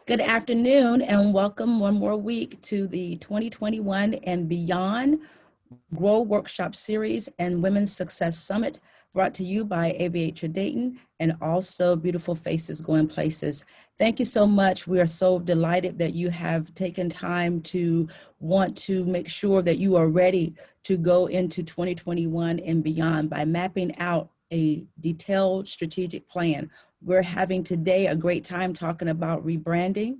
Good afternoon and welcome one more week to the 2021 and Beyond Grow Workshop Series and Women's Success Summit, brought to you by Aviator Dayton and also Beautiful Faces Going Places. Thank you so much. We are so delighted that you have taken time to want to make sure that you are ready to go into 2021 and beyond by mapping out a detailed strategic plan. We're having today a great time talking about rebranding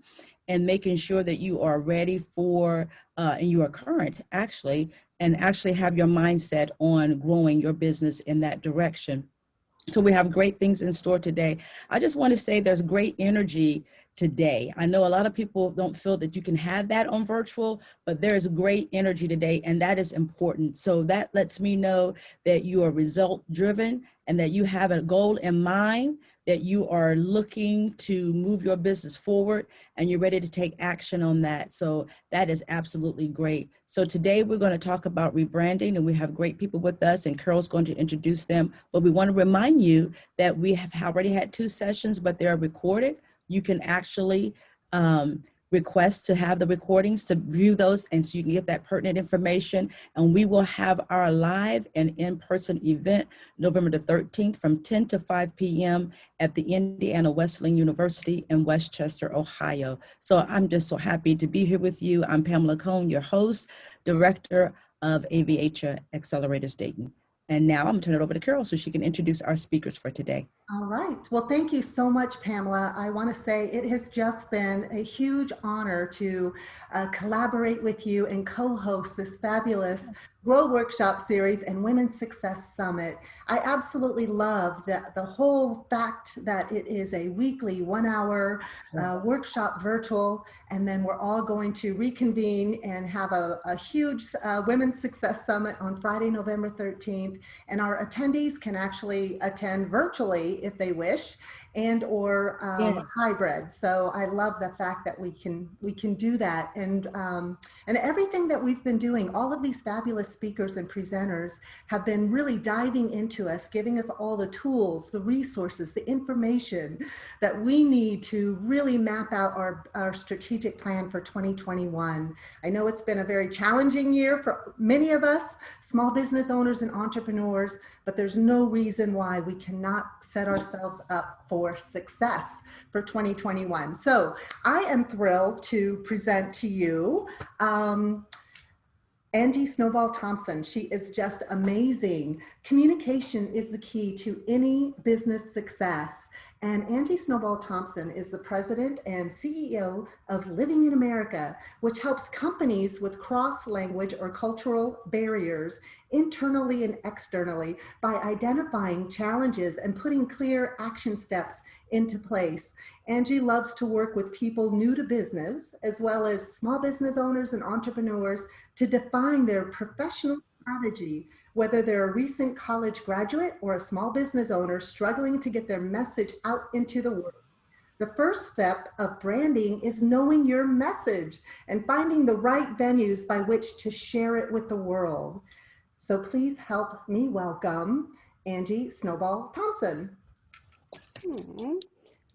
and making sure that you are ready for, and you are current actually, and actually have your mindset on growing your business in that direction. So we have great things in store today. I just want to say there's great energy today. I know a lot of people don't feel that you can have that on virtual, but there is great energy today, and that is important. So that lets me know that you are result driven and that you have a goal in mind, that you are looking to move your business forward and you're ready to take action on that. So that is absolutely great. So today we're going to talk about rebranding, and we have great people with us, and Carol's going to introduce them. But we want to remind you that we have already had 2 sessions, but they are recorded. You can actually request to have the recordings to view those, and so you can get that pertinent information. And we will have our live and in-person event November the 13th from 10 to 5 p.m. at the Indiana Wesleyan University in Westchester, Ohio. So I'm just so happy to be here with you. I'm Pamela Cohn, your host, Director of Aviator Accelerators Dayton. And now I'm going to turn it over to Carol so she can introduce our speakers for today. All right. Well, thank you so much, Pamela. I want to say it has just been a huge honor to collaborate with you and co-host this fabulous Grow Workshop Series and Women's Success Summit. I absolutely love the whole fact that it is a weekly 1-hour workshop virtual, and then we're all going to reconvene and have a huge Women's Success Summit on Friday, November 13th. And our attendees can actually attend virtually if they wish, and or hybrid. So I love the fact that we can do that, and everything that we've been doing, all of these fabulous speakers and presenters have been really diving into us, giving us all the tools, the resources, the information that we need to really map out our strategic plan for 2021. I know it's been a very challenging year for many of us, small business owners and entrepreneurs, but there's no reason why we cannot set ourselves up for success for 2021. So I am thrilled to present to you Angie Snowball Thompson. She is just amazing. Communication is the key to any business success. And Angie Snowball Thompson is the president and CEO of Living in America, which helps companies with cross-language or cultural barriers internally and externally by identifying challenges and putting clear action steps into place. Angie loves to work with people new to business, as well as small business owners and entrepreneurs, to define their professional strategy, whether they're a recent college graduate or a small business owner struggling to get their message out into the world. The first step of branding is knowing your message and finding the right venues by which to share it with the world. So please help me welcome Angie Snowball Thompson.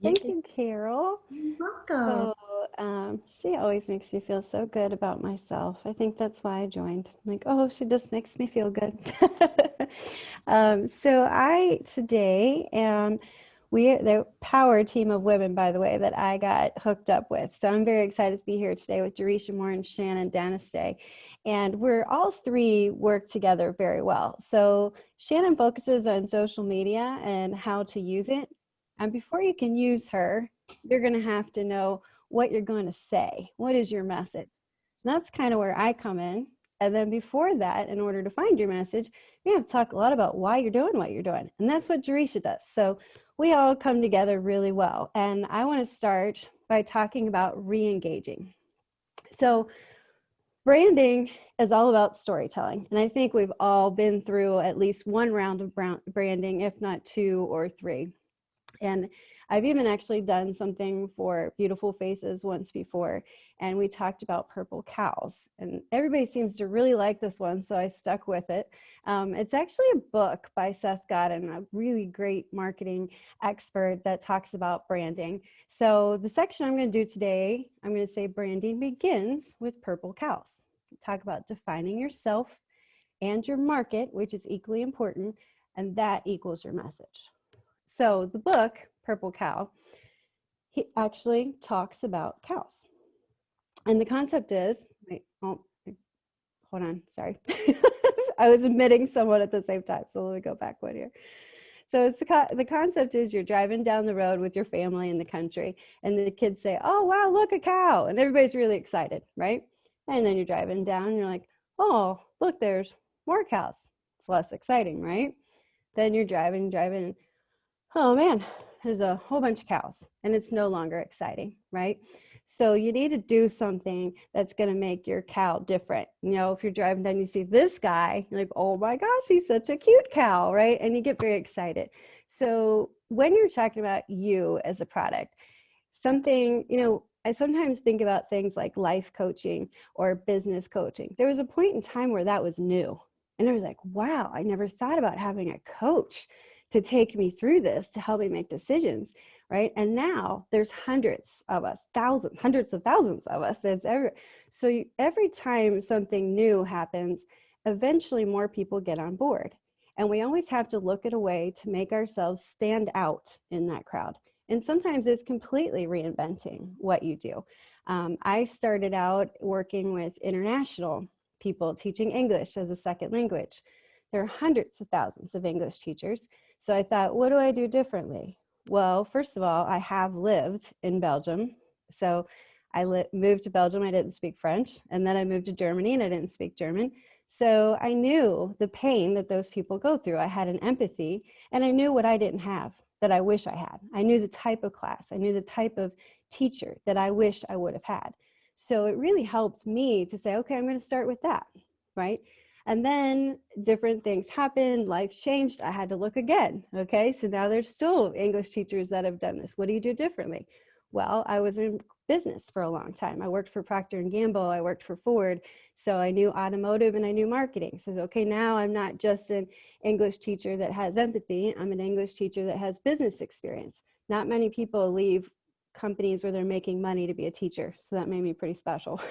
Thank you, Carol. You're welcome. So, she always makes me feel so good about myself. I think that's why I joined. I'm like, oh, she just makes me feel good. So I today am, we're the power team of women, by the way, that I got hooked up with. So I'm very excited to be here today with Jaresha Moore and Shannon Danistay. And we're all 3 work together very well. So Shannon focuses on social media and how to use it. And before you can use her, you're going to have to know what you're going to say. What is your message? And that's kind of where I come in. And then before that, in order to find your message, you have to talk a lot about why you're doing what you're doing. And that's what Jaresha does. So we all come together really well. And I want to start by talking about re-engaging. So branding is all about storytelling. And I think we've all been through at least one round of branding, if not 2 or 3. And I've even actually done something for Beautiful Faces once before, and we talked about purple cows, and everybody seems to really like this one, so I stuck with it. It's actually a book by Seth Godin, a really great marketing expert that talks about branding. So the section I'm going to do today, I'm going to say branding begins with purple cows. Talk about defining yourself and your market, which is equally important, and that equals your message. So the book, Purple Cow, he actually talks about cows. And the concept is, hold on, sorry. I was admitting someone at the same time, so let me go back one here. So it's the concept is you're driving down the road with your family in the country, and the kids say, oh, wow, look, a cow. And everybody's really excited, right? And then you're driving down, and you're like, oh, look, there's more cows. It's less exciting, right? Then you're driving, oh man, there's a whole bunch of cows, and it's no longer exciting, right? So you need to do something that's going to make your cow different. You know, if you're driving down, you see this guy, you're like, oh my gosh, he's such a cute cow, right? And you get very excited. So when you're talking about you as a product, something, you know, I sometimes think about things like life coaching or business coaching. There was a point in time where that was new. And I was like, wow, I never thought about having a coach to take me through this, to help me make decisions, right? And now there's hundreds of us, hundreds of thousands of us. Every time something new happens, eventually more people get on board. And we always have to look at a way to make ourselves stand out in that crowd. And sometimes it's completely reinventing what you do. I started out working with international people teaching English as a second language. There are hundreds of thousands of English teachers. So I thought, what do I do differently? Well, first of all, I have lived in Belgium. So I moved to Belgium, I didn't speak French. And then I moved to Germany and I didn't speak German. So I knew the pain that those people go through. I had an empathy, and I knew what I didn't have that I wish I had. I knew the type of class, I knew the type of teacher that I wish I would have had. So it really helped me to say, okay, I'm going to start with that, right? And then different things happened, life changed, I had to look again, okay? So now there's still English teachers that have done this. What do you do differently? Well, I was in business for a long time. I worked for Procter & Gamble, I worked for Ford, so I knew automotive and I knew marketing. So, okay, now I'm not just an English teacher that has empathy, I'm an English teacher that has business experience. Not many people leave companies where they're making money to be a teacher, so that made me pretty special.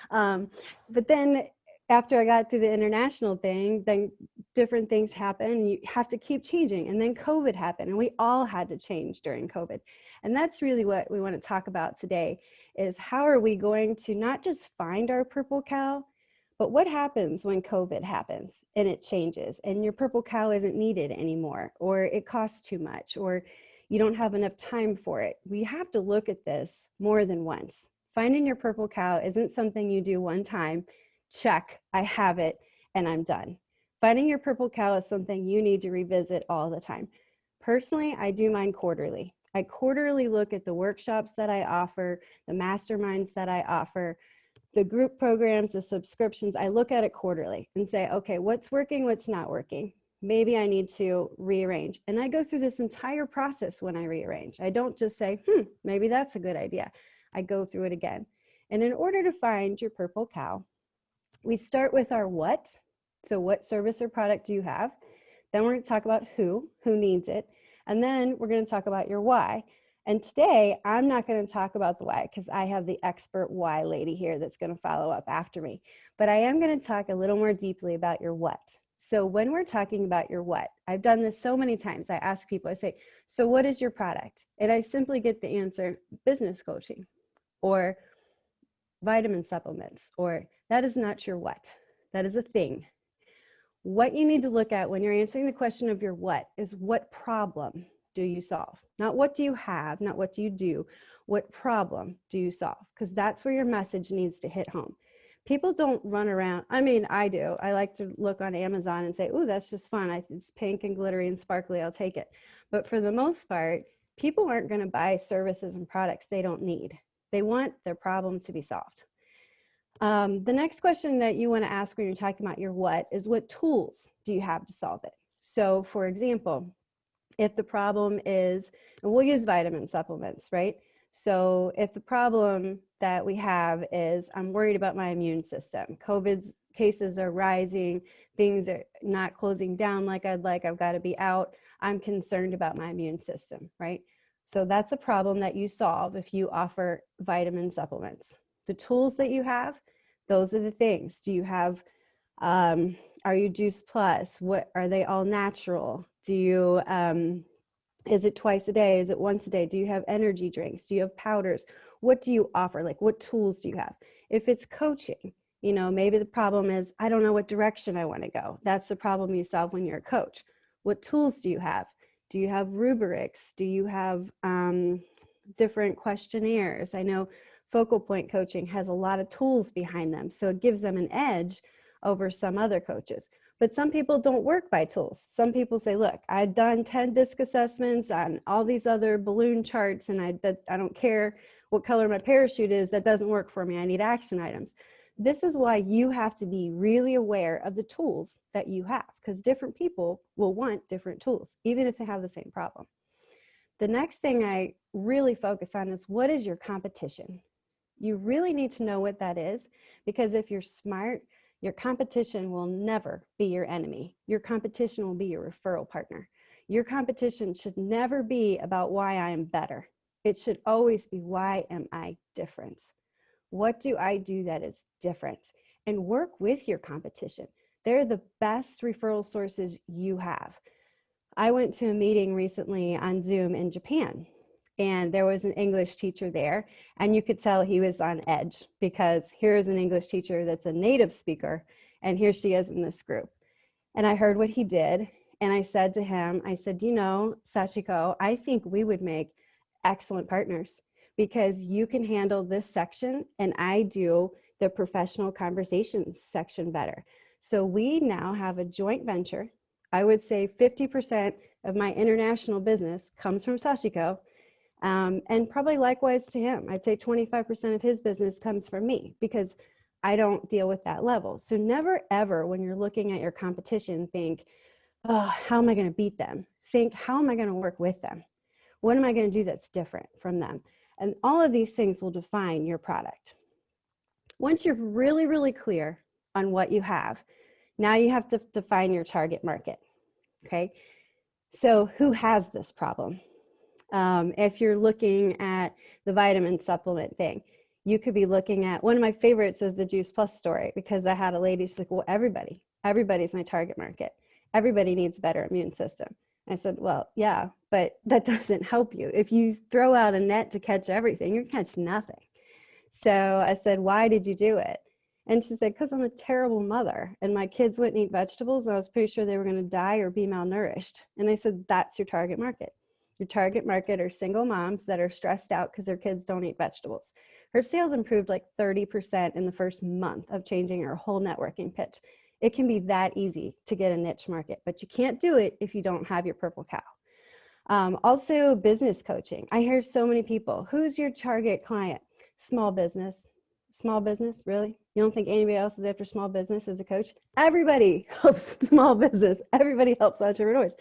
But then after I got through the international thing, then different things happen. You have to keep changing. And then COVID happened, and we all had to change during COVID. And that's really what we want to talk about today, is how are we going to not just find our purple cow, but what happens when COVID happens and it changes and your purple cow isn't needed anymore, or it costs too much, or you don't have enough time for it. We have to look at this more than once. Finding your purple cow isn't something you do one time, check, I have it, and I'm done. Finding your purple cow is something you need to revisit all the time. Personally, I do mine quarterly. I quarterly look at the workshops that I offer, the masterminds that I offer, the group programs, the subscriptions. I look at it quarterly and say, okay, what's working, what's not working? Maybe I need to rearrange. And I go through this entire process when I rearrange. I don't just say, maybe that's a good idea. I go through it again. And in order to find your purple cow, we start with our what. So what service or product do you have? Then we're going to talk about who needs it. And then we're going to talk about your why. And today, I'm not going to talk about the why because I have the expert why lady here that's going to follow up after me. But I am going to talk a little more deeply about your what. So when we're talking about your what, I've done this so many times. I ask people, I say, so what is your product? And I simply get the answer, business coaching, or vitamin supplements, or that is not your what. That is a thing. What you need to look at when you're answering the question of your what is, what problem do you solve? Not what do you have, not what do you do, what problem do you solve? Because that's where your message needs to hit home. People don't run around. I mean, I do. I like to look on Amazon and say, ooh, that's just fun. It's pink and glittery and sparkly. I'll take it. But for the most part, people aren't going to buy services and products they don't need. They want their problem to be solved. The next question that you want to ask when you're talking about your what is, what tools do you have to solve it? So for example, If the problem is, and we'll use vitamin supplements, right? So if the problem that we have is I'm worried about my immune system, COVID cases are rising, things are not closing down like I'd like, I've got to be out, I'm concerned about my immune system, right? So that's a problem that you solve if you offer vitamin supplements. The tools that you have, those are the things. Do you have, are you Juice Plus? What are they all natural? Do you, is it twice a day? Is it once a day? Do you have energy drinks? Do you have powders? What do you offer? Like, what tools do you have? If it's coaching, you know, maybe the problem is, I don't know what direction I want to go. That's the problem you solve when you're a coach. What tools do you have? Do you have rubrics? Do you have different questionnaires? I know focal point coaching has a lot of tools behind them, so it gives them an edge over some other coaches. But some people don't work by tools. Some people say, look, I've done 10 disc assessments on all these other balloon charts, and I don't care what color my parachute is, that doesn't work for me. I need action items. This is why you have to be really aware of the tools that you have, because different people will want different tools, even if they have the same problem. The next thing I really focus on is, what is your competition? You really need to know what that is, because if you're smart, your competition will never be your enemy. Your competition will be your referral partner. Your competition should never be about why I am better. It should always be, why am I different? What do I do that is different? And work with your competition. They're the best referral sources you have. I went to a meeting recently on Zoom in Japan, and there was an English teacher there, and you could tell he was on edge, because here's an English teacher that's a native speaker, and here she is in this group. And I heard what he did, and I said to him, I said, you know, Sachiko, I think we would make excellent partners, because you can handle this section, and I do the professional conversations section better. So we now have a joint venture. I would say 50% of my international business comes from Sachiko. And probably likewise to him. I'd say 25% of his business comes from me, because I don't deal with that level. So never ever, when you're looking at your competition, think, oh, how am I going to beat them? Think, how am I going to work with them? What am I going to do that's different from them? And all of these things will define your product. Once you're really, really clear on what you have, now you have to define your target market. Okay. So who has this problem? If you're looking at the vitamin supplement thing, you could be looking at, one of my favorites is the Juice Plus story, because I had a lady, she's like, well, everybody's my target market. Everybody needs a better immune system. I said, well, yeah, but that doesn't help you. If you throw out a net to catch everything, you catch nothing. So I said, why did you do it? And she said, because I'm a terrible mother, and my kids wouldn't eat vegetables, and I was pretty sure they were going to die or be malnourished. And I said, that's your target market. Your target market are single moms that are stressed out because their kids don't eat vegetables. Her sales improved like 30% in the first month of changing her whole networking pitch. It can be that easy to get a niche market, but you can't do it if you don't have your purple cow. Also, business coaching. I hear so many people, who's your target client? Small business. Small business, really? You don't think anybody else is after small business as a coach? Everybody helps small business. Everybody helps entrepreneurs.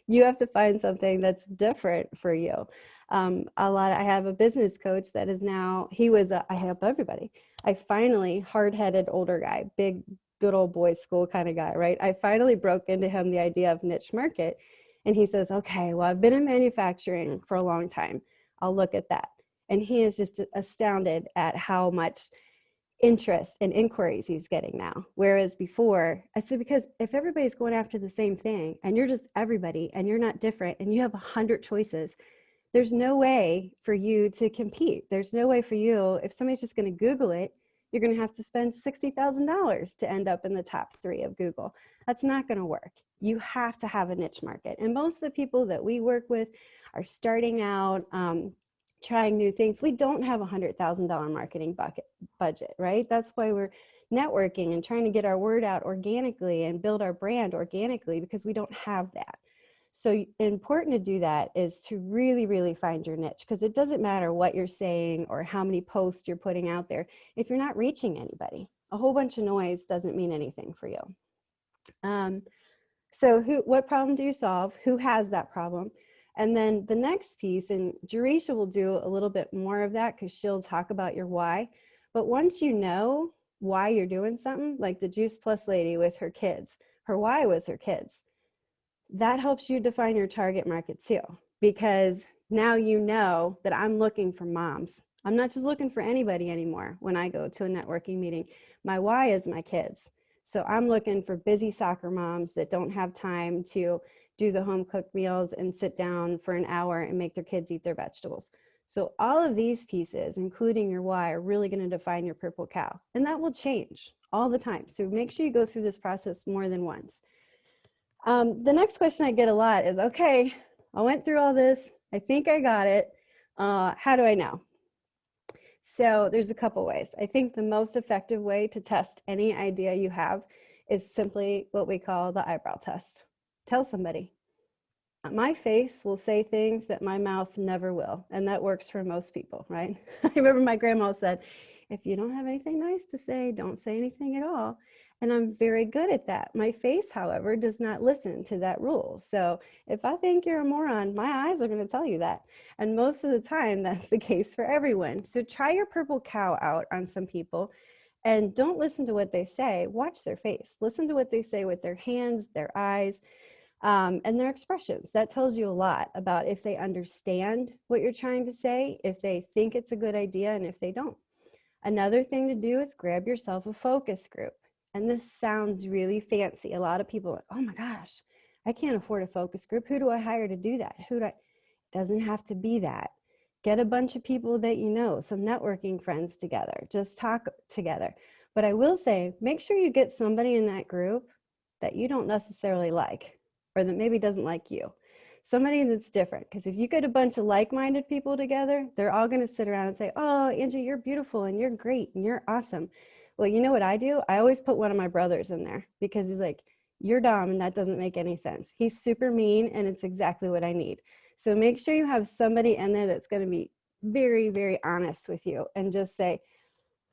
You have to find something that's different for you. I have a business coach that is now, I help everybody. I finally, hard-headed older guy, big, good old boys school kind of guy, right? I finally broke into him the idea of niche market. And he says, okay, well, I've been in manufacturing for a long time. I'll look at that. And he is just astounded at how much interest and inquiries he's getting now. Whereas before, I said, because if everybody's going after the same thing and you're just everybody and you're not different and you have 100 choices, there's no way for you to compete. There's no way for you, if somebody's just going to Google it, you're going to have to spend $60,000 to end up in the top 3 of Google. That's not going to work. You have to have a niche market. And most of the people that we work with are starting out, trying new things. We don't have a $100,000 marketing budget, right? That's why we're networking and trying to get our word out organically and build our brand organically, because we don't have that. So important to do that is to really, really find your niche, because it doesn't matter what you're saying or how many posts you're putting out there. If you're not reaching anybody, a whole bunch of noise doesn't mean anything for you. So what problem do you solve? Who has that problem? And then the next piece, and Jaresha will do a little bit more of that because she'll talk about your why. But once you know why you're doing something, like the Juice Plus lady with her kids, her why was her kids. That helps you define your target market too, because now you know that I'm looking for moms. I'm not just looking for anybody anymore when I go to a networking meeting. My why is my kids. So I'm looking for busy soccer moms that don't have time to do the home cooked meals and sit down for an hour and make their kids eat their vegetables. So all of these pieces, including your why, are really going to define your purple cow. And that will change all the time. So make sure you go through this process more than once. The next question I get a lot is, okay, I went through all this. I think I got it. How do I know? So there's a couple ways. I think the most effective way to test any idea you have is simply what we call the eyebrow test. Tell somebody. My face will say things that my mouth never will, and that works for most people, right? I remember my grandma said, if you don't have anything nice to say, don't say anything at all. And I'm very good at that. My face, however, does not listen to that rule. So if I think you're a moron, my eyes are going to tell you that. And most of the time, that's the case for everyone. So try your purple cow out on some people and don't listen to what they say. Watch their face. Listen to what they say with their hands, their eyes, and their expressions. That tells you a lot about if they understand what you're trying to say, if they think it's a good idea, and if they don't. Another thing to do is grab yourself a focus group. And this sounds really fancy. A lot of people are like, oh my gosh, I can't afford a focus group. Who do I hire to do that? It doesn't have to be that. Get a bunch of people that you know, some networking friends together, just talk together. But I will say, make sure you get somebody in that group that you don't necessarily like, or that maybe doesn't like you. Somebody that's different, because if you get a bunch of like-minded people together, they're all going to sit around and say, oh, Angie, you're beautiful and you're great and you're awesome. Well, you know what I do? I always put one of my brothers in there because he's like, you're dumb and that doesn't make any sense. He's super mean and it's exactly what I need. So make sure you have somebody in there that's going to be very, very honest with you and just say,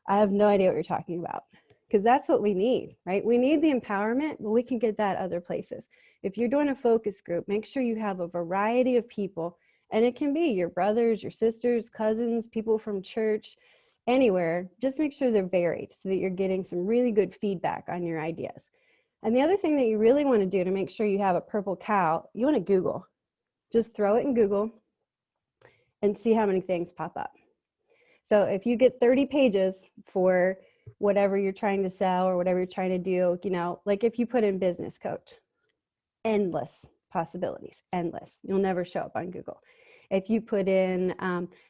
I have no idea what you're talking about. Because that's what we need, right? We need the empowerment, but we can get that other places. If you're doing a focus group, make sure you have a variety of people, and it can be your brothers, your sisters, cousins, people from church, anywhere. Just make sure they're varied so that you're getting some really good feedback on your ideas. And the other thing that you really want to do to make sure you have a purple cow, you want to Google. Just throw it in Google and see how many things pop up. So if you get 30 pages for whatever you're trying to sell or whatever you're trying to do, you know, like if you put in business coach, endless possibilities, endless. You'll never show up on Google. If you put in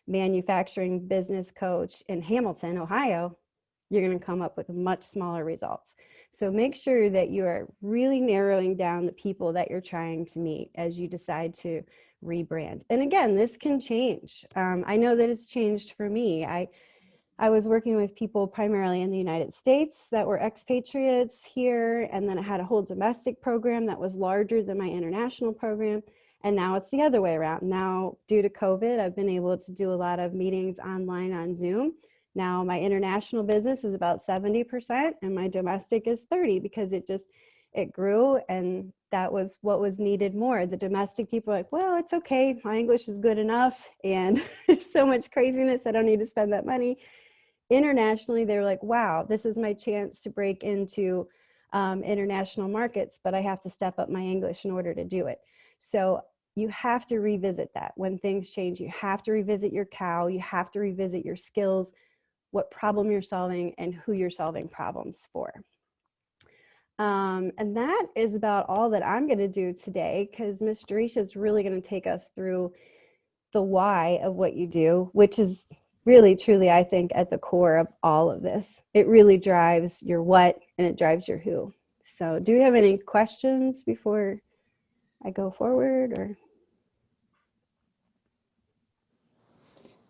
manufacturing business coach in Hamilton, Ohio, you're going to come up with much smaller results. So make sure that you are really narrowing down the people that you're trying to meet as you decide to rebrand. And again, this can change. I know that it's changed for me. I was working with people primarily in the United States that were expatriates here, and then I had a whole domestic program that was larger than my international program, and now it's the other way around. Now, due to COVID, I've been able to do a lot of meetings online on Zoom. Now, my international business is about 70%, and my domestic is 30% because it grew, and that was what was needed more. The domestic people are like, well, it's okay, my English is good enough, and there's so much craziness, I don't need to spend that money. Internationally, they were like, wow, this is my chance to break into international markets, but I have to step up my English in order to do it. So you have to revisit that. When things change, you have to revisit your cow, you have to revisit your skills, what problem you're solving, and who you're solving problems for. And that is about all that I'm going to do today, because Miss Jaresha is really going to take us through the why of what you do, which is really, truly, I think, at the core of all of this. It really drives your what and it drives your who. So do you have any questions before I go forward? Or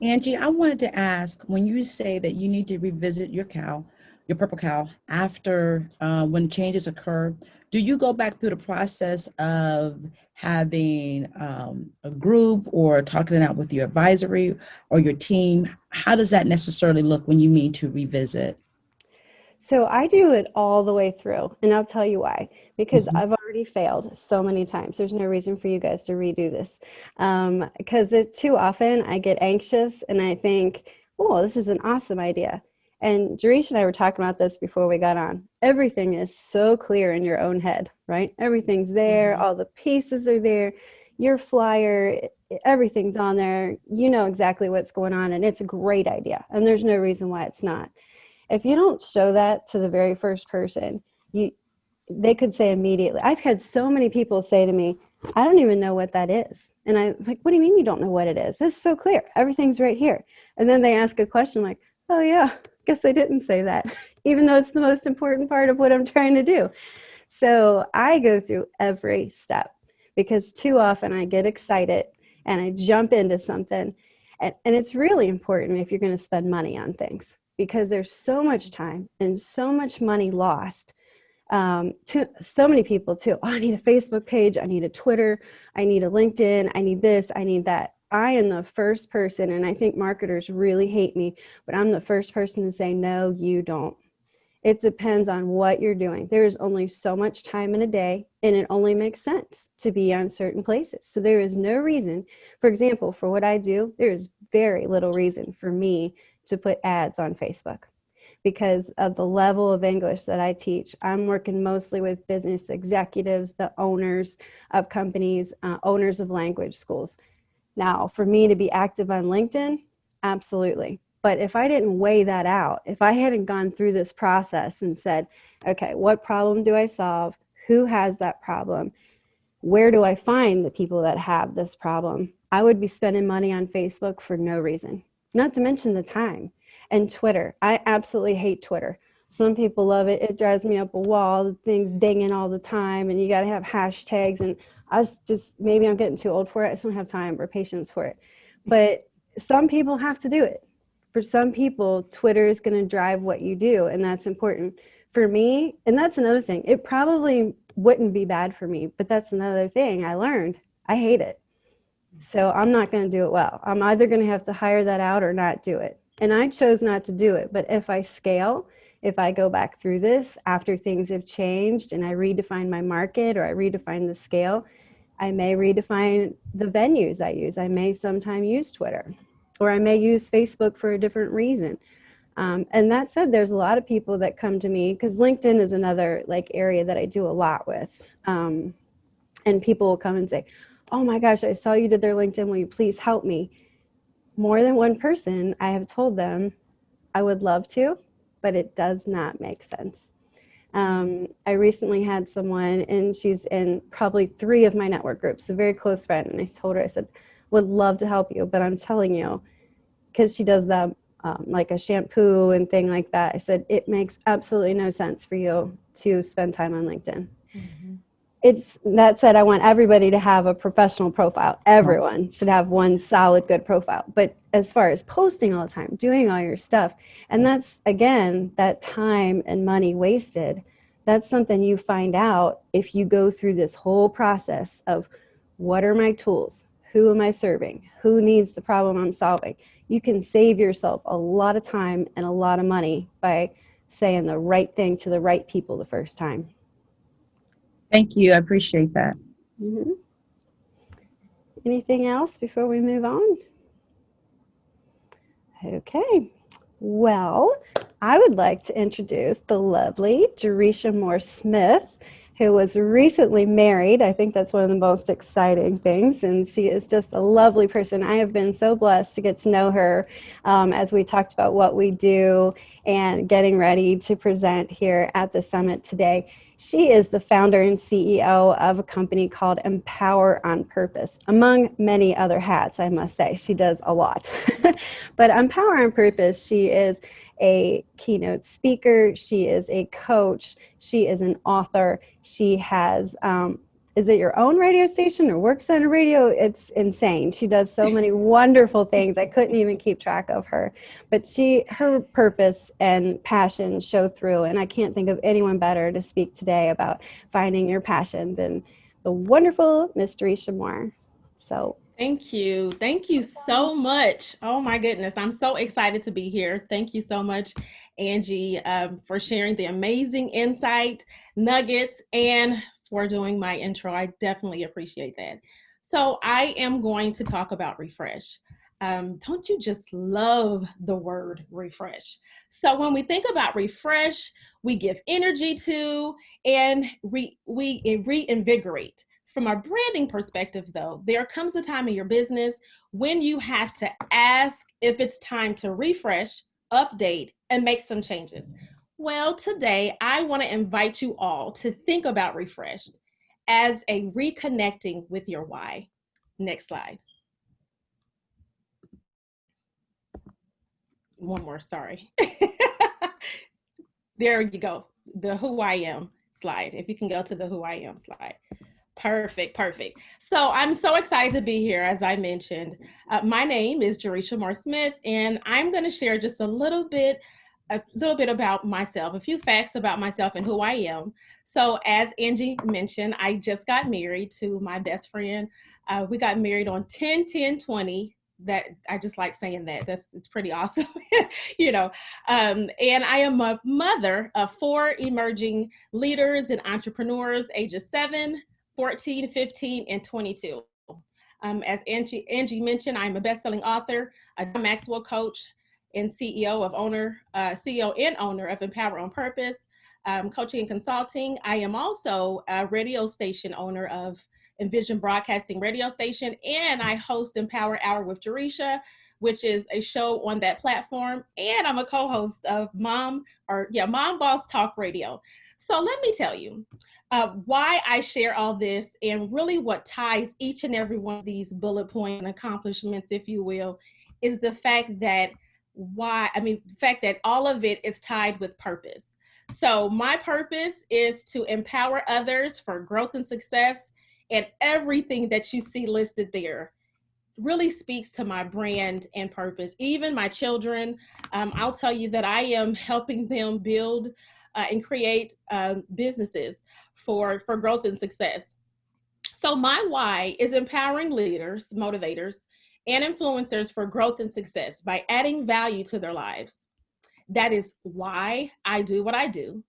Angie, I wanted to ask, when you say that you need to revisit your cow, your purple cow, after when changes occur, do you go back through the process of having a group or talking it out with your advisory or your team? How does that necessarily look when you mean to revisit? So I do it all the way through, and I'll tell you why. Because Mhm. I've already failed so many times. There's no reason for you guys to redo this. Because it's too often I get anxious and I think, oh, this is an awesome idea. And Jaresha and I were talking about this before we got on. Everything is so clear in your own head, right? Everything's there, Mhm. all the pieces are there, your flyer, everything's on there. You know exactly what's going on, and it's a great idea. And there's no reason why it's not. If you don't show that to the very first person, you they could say immediately. I've had so many people say to me, I don't even know what that is. And I'm like, what do you mean you don't know what it is? It's so clear. Everything's right here. And then they ask a question like, oh yeah, guess I didn't say that, even though it's the most important part of what I'm trying to do. So I go through every step because too often I get excited and I jump into something. And it's really important if you're going to spend money on things because there's so much time and so much money lost to so many people too. Oh, I need a Facebook page. I need a Twitter. I need a LinkedIn. I need this. I need that. I am the first person, and I think marketers really hate me, but I'm the first person to say, no, you don't. It depends on what you're doing. There is only so much time in a day, and it only makes sense to be on certain places. So there is no reason, for example, for what I do, there is very little reason for me to put ads on Facebook because of the level of English that I teach. I'm working mostly with business executives, the owners of companies, owners of language schools. Now, for me to be active on LinkedIn, absolutely. But if I didn't weigh that out, if I hadn't gone through this process and said, okay, what problem do I solve? Who has that problem? Where do I find the people that have this problem? I would be spending money on Facebook for no reason, not to mention the time. And Twitter, I absolutely hate Twitter. Some people love it. It drives me up a wall. The thing's dinging all the time, and you got to have hashtags. And I was just, maybe I'm getting too old for it. I just don't have time or patience for it. But some people have to do it. For some people, Twitter is going to drive what you do, and that's important. For me, and that's another thing, it probably wouldn't be bad for me, but that's another thing I learned. I hate it. So I'm not going to do it well. I'm either going to have to hire that out or not do it. And I chose not to do it. But if I scale, if I go back through this after things have changed and I redefine my market or I redefine the scale, I may redefine the venues I use. I may sometime use Twitter or I may use Facebook for a different reason. And that said, there's a lot of people that come to me because LinkedIn is another like area that I do a lot with. And people will come and say, oh my gosh, I saw you did their LinkedIn. Will you please help me? More than one person, I have told them I would love to, but it does not make sense. I recently had someone, and she's in probably 3 of my network groups, a very close friend. And I told her, I said, would love to help you, but I'm telling you, because she does the like a shampoo and thing like that. I said, it makes absolutely no sense for you to spend time on LinkedIn. Mhm. It's that said, I want everybody to have a professional profile. Everyone should have one solid, good profile. But as far as posting all the time, doing all your stuff, and that's, again, that time and money wasted, that's something you find out if you go through this whole process of what are my tools? Who am I serving? Who needs the problem I'm solving? You can save yourself a lot of time and a lot of money by saying the right thing to the right people the first time. Thank you. I appreciate that. Mm-hmm. Anything else before we move on? Okay. Well, I would like to introduce the lovely Jaresha Moore Smith, who was recently married. I think that's one of the most exciting things, and she is just a lovely person. I have been so blessed to get to know her as we talked about what we do and getting ready to present here at the summit today. She is the founder and CEO of a company called Empower on Purpose, among many other hats, I must say. She does a lot. But Empower on Purpose, she is a keynote speaker. She is a coach. She is an author. She has, is it your own radio station or works on a radio? It's insane. She does so many wonderful things. I couldn't even keep track of her. But her purpose and passion show through. And I can't think of anyone better to speak today about finding your passion than the wonderful Miss Jaresha Moore. So Thank you. Thank you so much. Oh my goodness. I'm so excited to be here. Thank you so much, Angie, for sharing the amazing insight, nuggets, and for doing my intro. I definitely appreciate that. So I am going to talk about refresh. Don't you just love the word refresh? So when we think about refresh, we give energy to and we reinvigorate. From a branding perspective, though, there comes a time in your business when you have to ask if it's time to refresh, update, and make some changes. Well, today I want to invite you all to think about refreshed as a reconnecting with your why. Next slide. One more, sorry. There you go. The who I am slide. If you can go to the who I am slide. Perfect, perfect. So I'm so excited to be here, as I mentioned. My name is Jaresha Moore Smith, and I'm going to share just a little bit about myself, a few facts about myself and who I am. So as Angie mentioned, I just got married to my best friend. We got married on 10/10/20. That I just like saying that. It's pretty awesome, you know. And I am a mother of 4 emerging leaders and entrepreneurs, ages 7, 14, 15, and 22. As Angie mentioned, I'm a best-selling author, a John Maxwell coach, and CEO and owner of Empower on Purpose, coaching and consulting. I am also a radio station owner of Envision Broadcasting radio station, and I host Empower Hour with Jaresha, which is a show on that platform. And I'm a co-host of Mom Boss Talk Radio. So let me tell you why I share all this, and really what ties each and every one of these bullet point accomplishments, if you will, is the fact that all of it is tied with purpose. So my purpose is to empower others for growth and success, and everything that you see listed there really speaks to my brand and purpose. Even my children, I'll tell you that I am helping them build and create businesses for growth and success. So my why is empowering leaders, motivators, and influencers for growth and success by adding value to their lives. That is why I do what I do.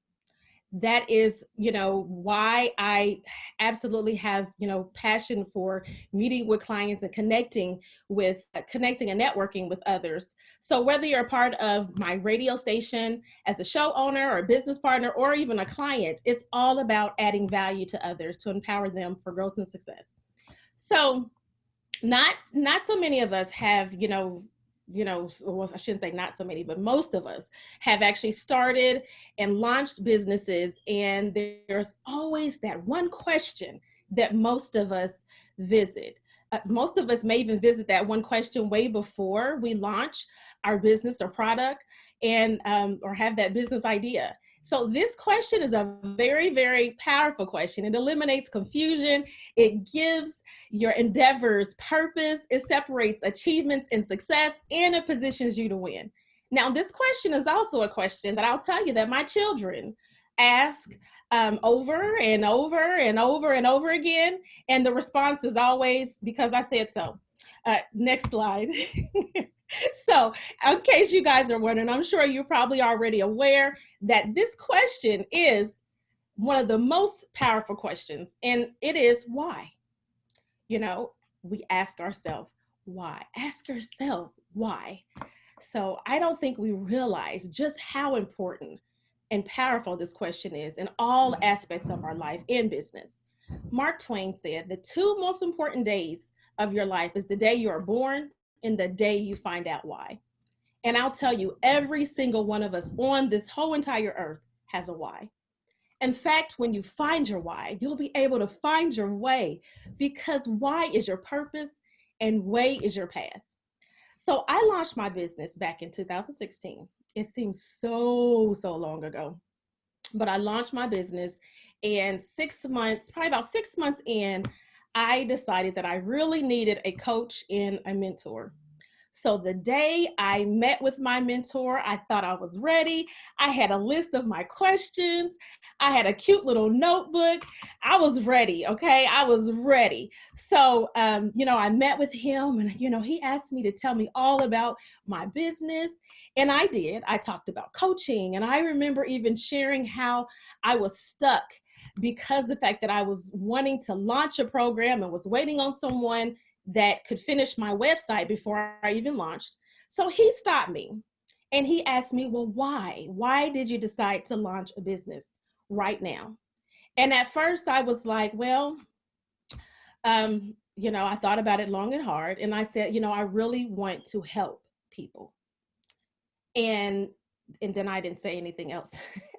That is, why I absolutely have, passion for meeting with clients and connecting and networking with others. So whether you're a part of my radio station as a show owner or a business partner or even a client, it's all about adding value to others to empower them for growth and success. So not so many of us have, well, I shouldn't say not so many, but most of us have actually started and launched businesses. And there's always that one question that most of us visit. Most of us may even visit that one question way before we launch our business or product and or have that business idea. So this question is a very, very powerful question. It eliminates confusion. It gives your endeavors purpose. It separates achievements and success, and it positions you to win. Now, this question is also a question that I'll tell you that my children ask over and over and over and over again. And the response is always, because I said so. Next slide. So in case you guys are wondering, I'm sure you're probably already aware that this question is one of the most powerful questions, and it is why. We ask ourselves, why? Ask yourself, why? So I don't think we realize just how important and powerful this question is in all aspects of our life and business. Mark Twain said the 2 most important days of your life is the day you are born and the day you find out why. And I'll tell you, every single one of us on this whole entire earth has a why. In fact, when you find your why, you'll be able to find your way, because why is your purpose and way is your path. So I launched my business back in 2016. It seems so long ago, but I launched my business, and probably about 6 months in, I decided that I really needed a coach and a mentor. So the day I met with my mentor, I thought I was ready. I had a list of my questions. I had a cute little notebook. I was ready. Okay. I was ready. So, I met with him and, he asked me to tell me all about my business. And I did. I talked about coaching. And I remember even sharing how I was stuck because the fact that I was wanting to launch a program and was waiting on someone that could finish my website before I even launched. So he stopped me and he asked me, well, why? Why did you decide to launch a business right now? And at first I was like, well, I thought about it long and hard. And I said, I really want to help people. And then I didn't say anything else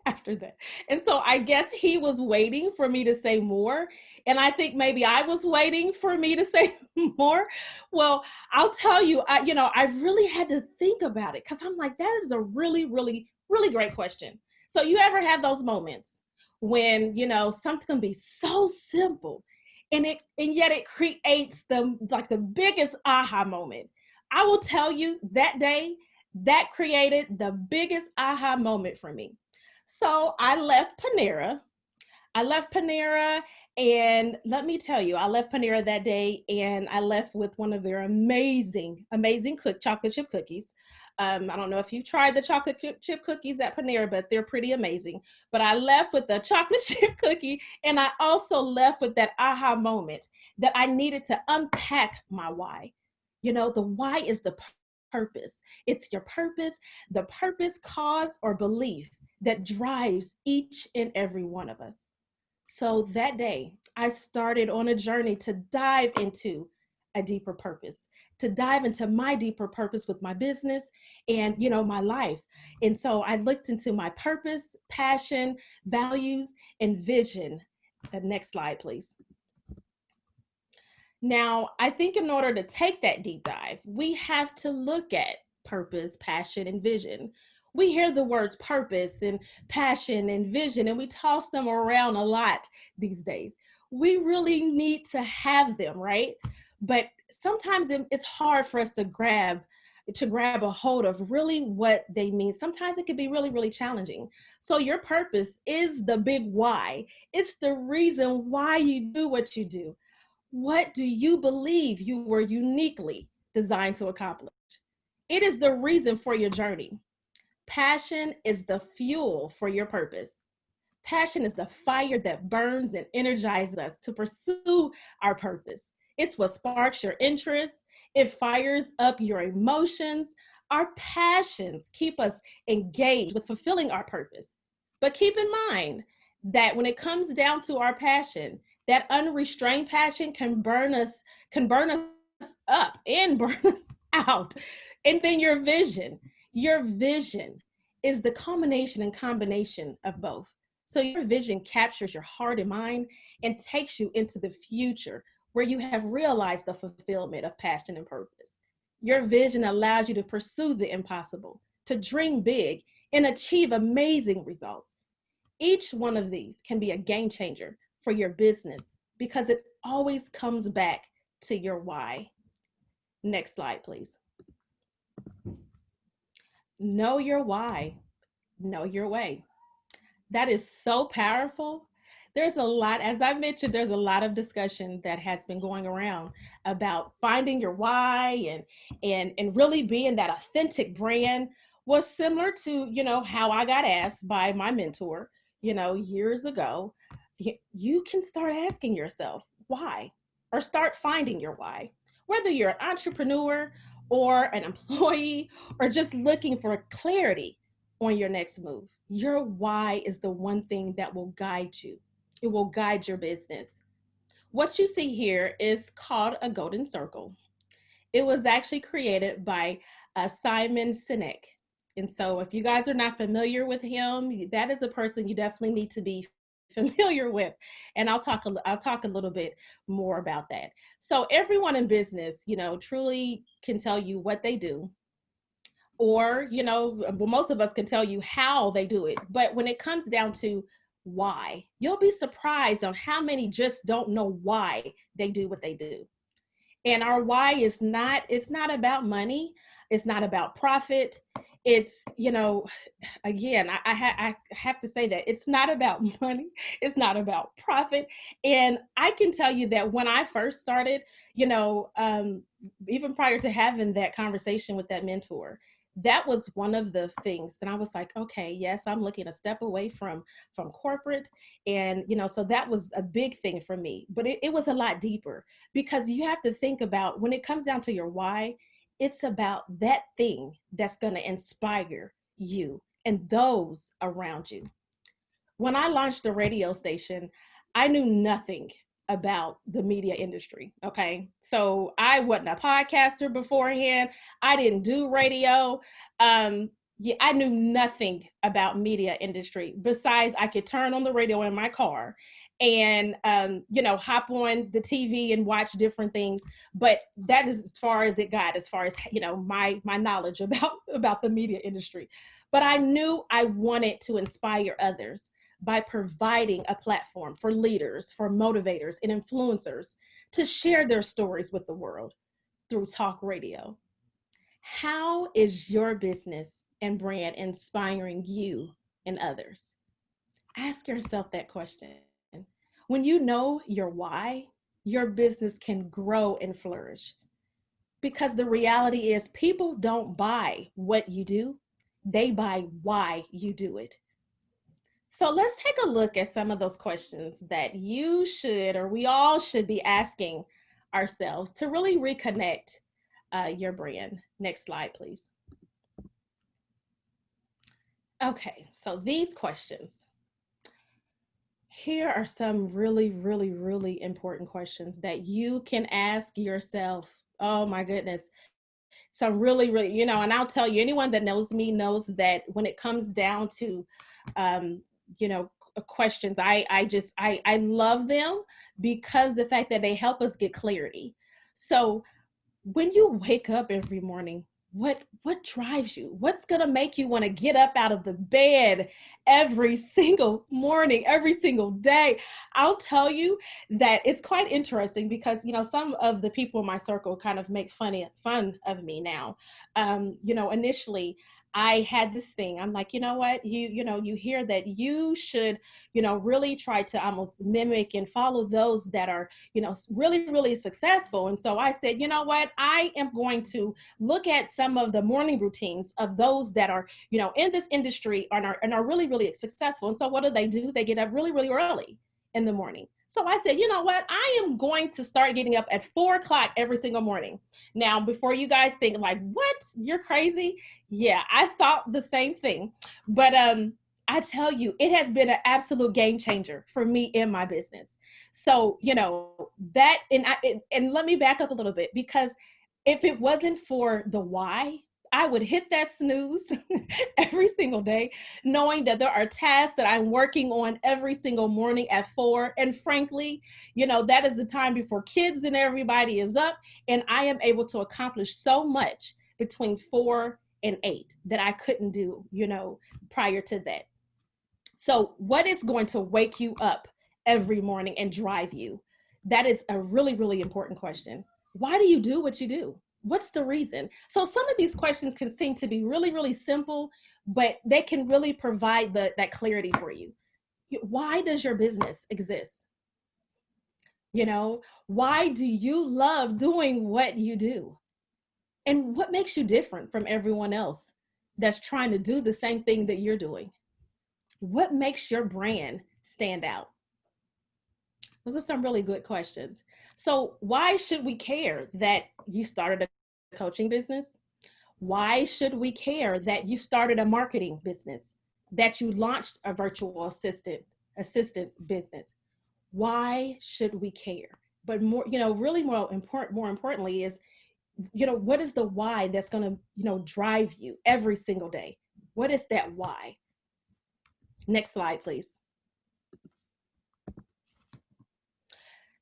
after that. And so I guess he was waiting for me to say more. And I think maybe I was waiting for me to say more. Well, I'll tell you, I really had to think about it because I'm like, that is a really, really, really great question. So you ever have those moments when, something can be so simple and yet it creates the biggest aha moment. I will tell you that day, that created the biggest aha moment for me. So I left Panera. And let me tell you, I left Panera that day and I left with one of their amazing, amazing chocolate chip cookies. I don't know if you've tried the chocolate chip cookies at Panera, but they're pretty amazing. But I left with the chocolate chip cookie and I also left with that aha moment that I needed to unpack my why. The why is the purpose. It's your purpose, the purpose, cause, or belief that drives each and every one of us. So that day, I started on a journey to dive into a deeper purpose, to dive into my deeper purpose with my business and, my life. And so I looked into my purpose, passion, values, and vision. The next slide, please. Now, I think in order to take that deep dive, we have to look at purpose, passion, and vision. We hear the words purpose and passion and vision, and we toss them around a lot these days. We really need to have them, right? But sometimes it's hard for us to grab a hold of really what they mean. Sometimes it can be really, really challenging. So your purpose is the big why. It's the reason why you do what you do. What do you believe you were uniquely designed to accomplish? It is the reason for your journey. Passion is the fuel for your purpose. Passion is the fire that burns and energizes us to pursue our purpose. It's what sparks your interest. It fires up your emotions. Our passions keep us engaged with fulfilling our purpose. But keep in mind that when it comes down to our passion, that unrestrained passion can burn us up and burn us out. And then your vision is the culmination and combination of both. So your vision captures your heart and mind and takes you into the future where you have realized the fulfillment of passion and purpose. Your vision allows you to pursue the impossible, to dream big and achieve amazing results. Each one of these can be a game changer for your business because it always comes back to your why. Next slide, please. Know your why, know your way. That is so powerful. There's a lot, as I mentioned, there's a lot of discussion that has been going around about finding your why and really being that authentic brand. Was similar to, how I got asked by my mentor, years ago. You can start asking yourself why, or start finding your why. Whether you're an entrepreneur or an employee or just looking for clarity on your next move, your why is the one thing that will guide you. It will guide your business. What you see here is called a golden circle. It was actually created by Simon Sinek. And so if you guys are not familiar with him, that is a person you definitely need to be familiar with. And I'll talk a little bit more about that. So everyone in business, truly can tell you what they do, or, most of us can tell you how they do it. But when it comes down to why, you'll be surprised on how many just don't know why they do what they do. And our why is not, it's not about money. It's not about profit. It's, again, I have to say that it's not about money. It's not about profit. And I can tell you that when I first started, even prior to having that conversation with that mentor, that was one of the things that I was like, okay, yes, I'm looking a step away from corporate. And, so that was a big thing for me, but it was a lot deeper, because you have to think about, when it comes down to your why, it's about that thing that's going to inspire you and those around you. When I launched the radio station, I knew nothing about the media industry. Okay. So I wasn't a podcaster beforehand. I didn't do radio. I knew nothing about media industry besides I could turn on the radio in my car and, hop on the TV and watch different things. But that is as far as it got, as far as, my knowledge about the media industry. But I knew I wanted to inspire others by providing a platform for leaders, for motivators and influencers to share their stories with the world through talk radio. How is your business and brand inspiring you and others? Ask yourself that question. When you know your why, your business can grow and flourish. Because the reality is, people don't buy what you do, they buy why you do it. So let's take a look at some of those questions that you should, or we all should be asking ourselves to really reconnect your brand. Next slide, please. Okay, so these questions. Here are some really, really, really important questions that you can ask yourself. Oh my goodness. Some really, really, and I'll tell you, anyone that knows me knows that when it comes down to, questions, I love them, because the fact that they help us get clarity. So when you wake up every morning, what drives you? What's going to make you want to get up out of the bed every single morning, every single day? I'll tell you that it's quite interesting, because, some of the people in my circle kind of make fun of me now. Initially I had this thing. I'm like, you know what, you hear that you should, really try to almost mimic and follow those that are, really, really successful. And so I said, you know what, I am going to look at some of the morning routines of those that are, in this industry and are really, really successful. And so what do? They get up really, really early in the morning. So I said, you know what, I am going to start getting up at 4:00 every single morning. Now, before you guys think like, what, you're crazy. Yeah, I thought the same thing. But I tell you, it has been an absolute game changer for me in my business. So, that, and let me back up a little bit, because if it wasn't for the why, I would hit that snooze every single day, knowing that there are tasks that I'm working on every single morning at 4. And frankly, that is the time before kids and everybody is up. And I am able to accomplish so much between 4 and 8 that I couldn't do, prior to that. So what is going to wake you up every morning and drive you? That is a really, really important question. Why do you do what you do? What's the reason? So some of these questions can seem to be really, really simple, but they can really provide that clarity for you. Why does your business exist? Why do you love doing what you do? And what makes you different from everyone else that's trying to do the same thing that you're doing? What makes your brand stand out? Those are some really good questions. So why should we care that you started a coaching business? Why should we care that you started a marketing business, that you launched a virtual assistance business? Why should we care? But more, really more importantly is, what is the why that's going to, drive you every single day? What is that why? Next slide, please.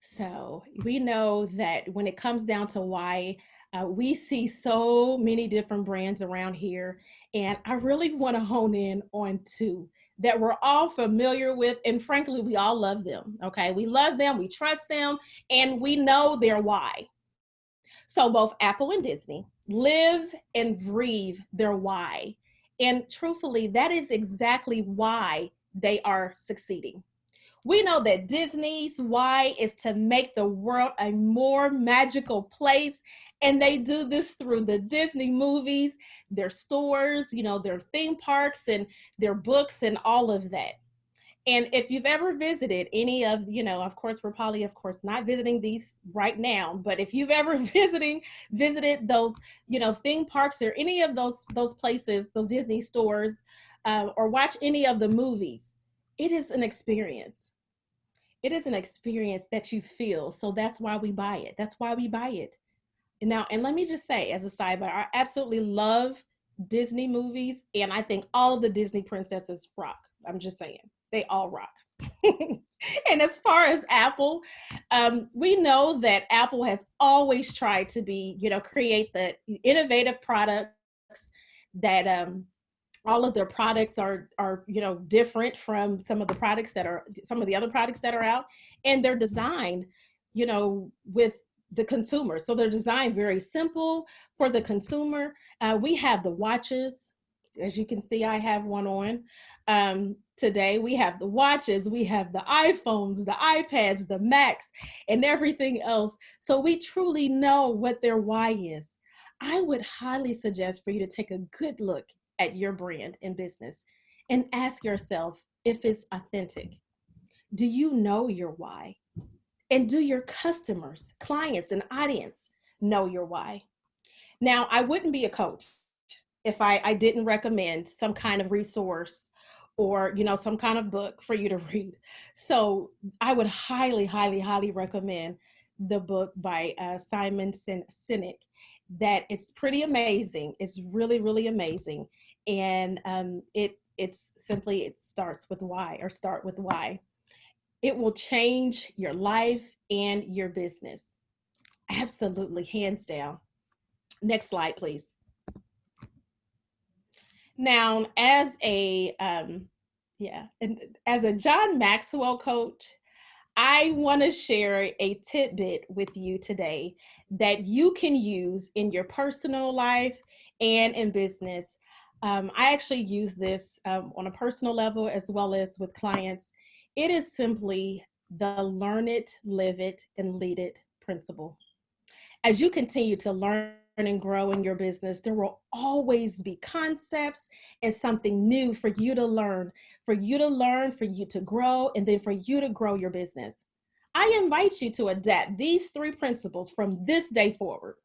So we know that when it comes down to why, we see so many different brands around here. And I really want to hone in on 2 that we're all familiar with. And frankly, we all love them. Okay. We love them. We trust them. And we know their why. So both Apple and Disney live and breathe their why. And truthfully, that is exactly why they are succeeding. We know that Disney's why is to make the world a more magical place. And they do this through the Disney movies, their stores, their theme parks and their books and all of that. And if you've ever visited any of, of course, we're probably, of course, not visiting these right now, but if you've ever visited those, theme parks or any of those places, those Disney stores, or watch any of the movies, it is an experience. It is an experience that you feel. So that's why we buy it. That's why we buy it. And let me just say, as a sidebar, I absolutely love Disney movies, and I think all of the Disney princesses rock. I'm just saying. They all rock. And as far as Apple, we know that Apple has always tried to be, create the innovative products that all of their products are different from some of the other products that are out, and they're designed, with the consumer. So they're designed very simple for the consumer. We have the watches. As you can see, I have one on today. We have the watches, we have the iPhones, the iPads, the Macs, and everything else. So we truly know what their why is. I would highly suggest for you to take a good look at your brand and business and ask yourself if it's authentic. Do you know your why? And do your customers, clients, and audience know your why? Now, I wouldn't be a coach if I didn't recommend some kind of resource or, some kind of book for you to read. So I would highly, highly, highly recommend the book by Simon Sinek. That it's pretty amazing. It's really, really amazing. And it starts with why, or start with why. It will change your life and your business. Absolutely, hands down. Next slide, please. Now, as a John Maxwell coach, I want to share a tidbit with you today that you can use in your personal life and in business. I actually use this on a personal level as well as with clients. It is simply the learn it, live it, and lead it principle. As you continue to learn and grow in your business, there will always be concepts and something new for you to learn, for you to grow, and then for you to grow your business. I invite you to adapt these 3 principles from this day forward.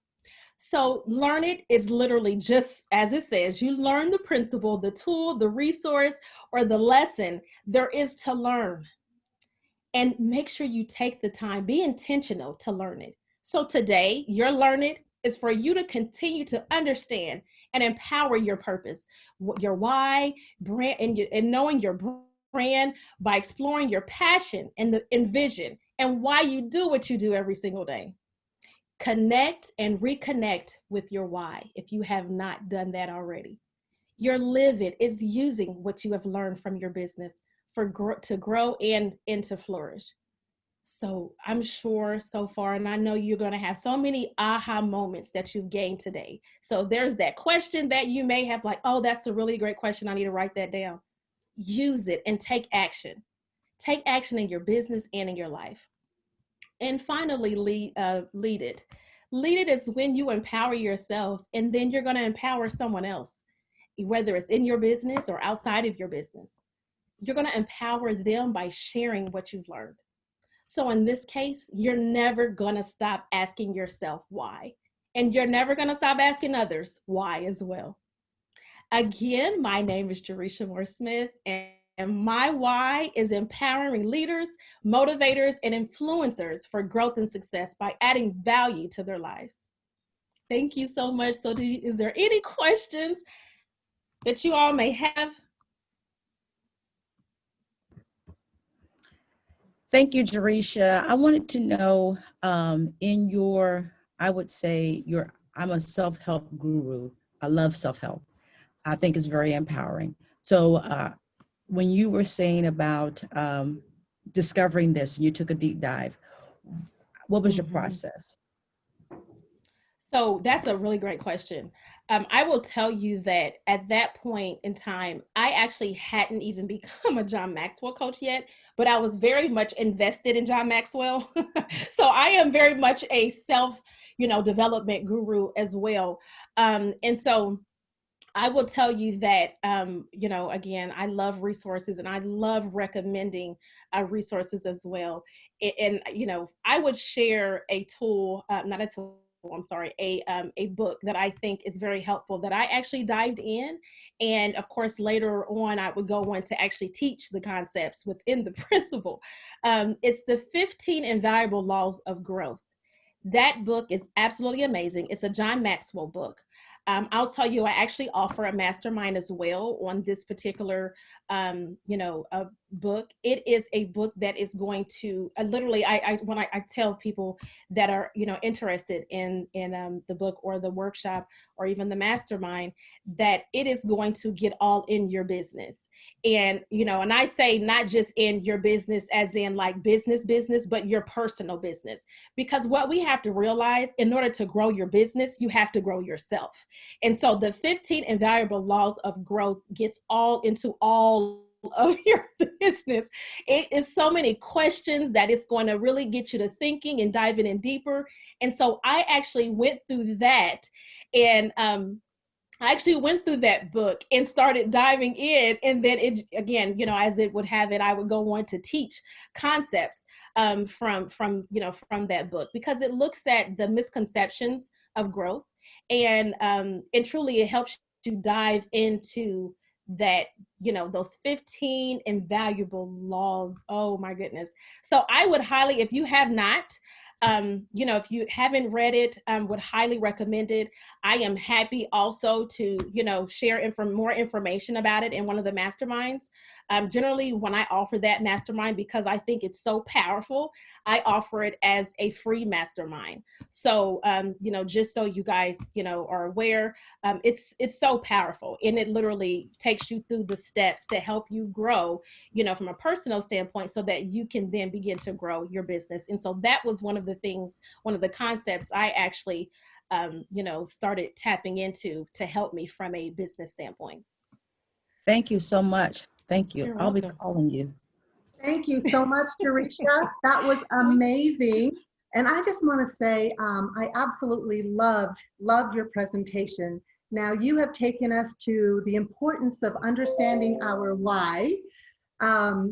So learn it is literally just as it says, you learn the principle, the tool, the resource, or the lesson there is to learn. And make sure you take the time, be intentional to learn it. So today, your learn it is for you to continue to understand and empower your purpose, your why, brand, and knowing your brand by exploring your passion and vision and why you do what you do every single day. Connect and reconnect with your why if you have not done that already. Your live it is using what you have learned from your business to grow and to flourish. So I'm sure so far, and I know you're going to have so many aha moments that you've gained today. So there's that question that you may have like, oh, that's a really great question. I need to write that down. Use it and take action. Take action in your business and in your life. And finally, lead it. Lead it is when you empower yourself, and then you're going to empower someone else, whether it's in your business or outside of your business. You're going to empower them by sharing what you've learned. So in this case, you're never going to stop asking yourself why. And you're never going to stop asking others why as well. Again, my name is Jaresha Moore Smith, and my why is empowering leaders, motivators, and influencers for growth and success by adding value to their lives. Thank you so much. So is there any questions that you all may have? Thank you, Jaresha. I wanted to know in I would say I'm a self-help guru. I love self-help. I think it's very empowering. So when you were saying about discovering this, you took a deep dive. What was your process? So that's a really great question. I will tell you that at that point in time, I actually hadn't even become a John Maxwell coach yet, but I was very much invested in John Maxwell. So I am very much a self, development guru as well. And so I will tell you that, again, I love resources and I love recommending resources as well. And I would share a tool, not a tool, I'm sorry, a book that I think is very helpful that I actually dived in. And of course, later on, I would go on to actually teach the concepts within the principle. It's the 15 Invaluable Laws of Growth. That book is absolutely amazing. It's a John Maxwell book. I'll tell you, I actually offer a mastermind as well on this particular, book. It is a book that is going to literally. When I tell people that are interested in the book or the workshop or even the mastermind, that it is going to get all in your business. And and I say not just in your business as in like business, but your personal business. Because what we have to realize, in order to grow your business, you have to grow yourself. And so the 15 Invaluable Laws of Growth gets all into all of your business. It is so many questions that it's going to really get you to thinking and diving in deeper. And so I actually went through that, and I actually went through that book and started diving in. And then it, again, as it would have it, I would go on to teach concepts from that book, because it looks at the misconceptions of growth. And truly it helps you dive into that, those 15 invaluable laws. Oh my goodness. So I would highly, if you have not, if you haven't read it, would highly recommend it. I am happy also to, share more information about it in one of the masterminds. Generally, when I offer that mastermind, because I think it's so powerful, I offer it as a free mastermind. So, just so you guys, are aware, it's so powerful, and it literally takes you through the steps to help you grow, from a personal standpoint, so that you can then begin to grow your business. And so that was one of the concepts I actually, started tapping into to help me from a business standpoint. Thank you so much. Thank you. You're I'll be welcome. calling you. Thank you so much, Jaresha. That was amazing. And I just want to say, I absolutely loved your presentation. Now, you have taken us to the importance of understanding our why. I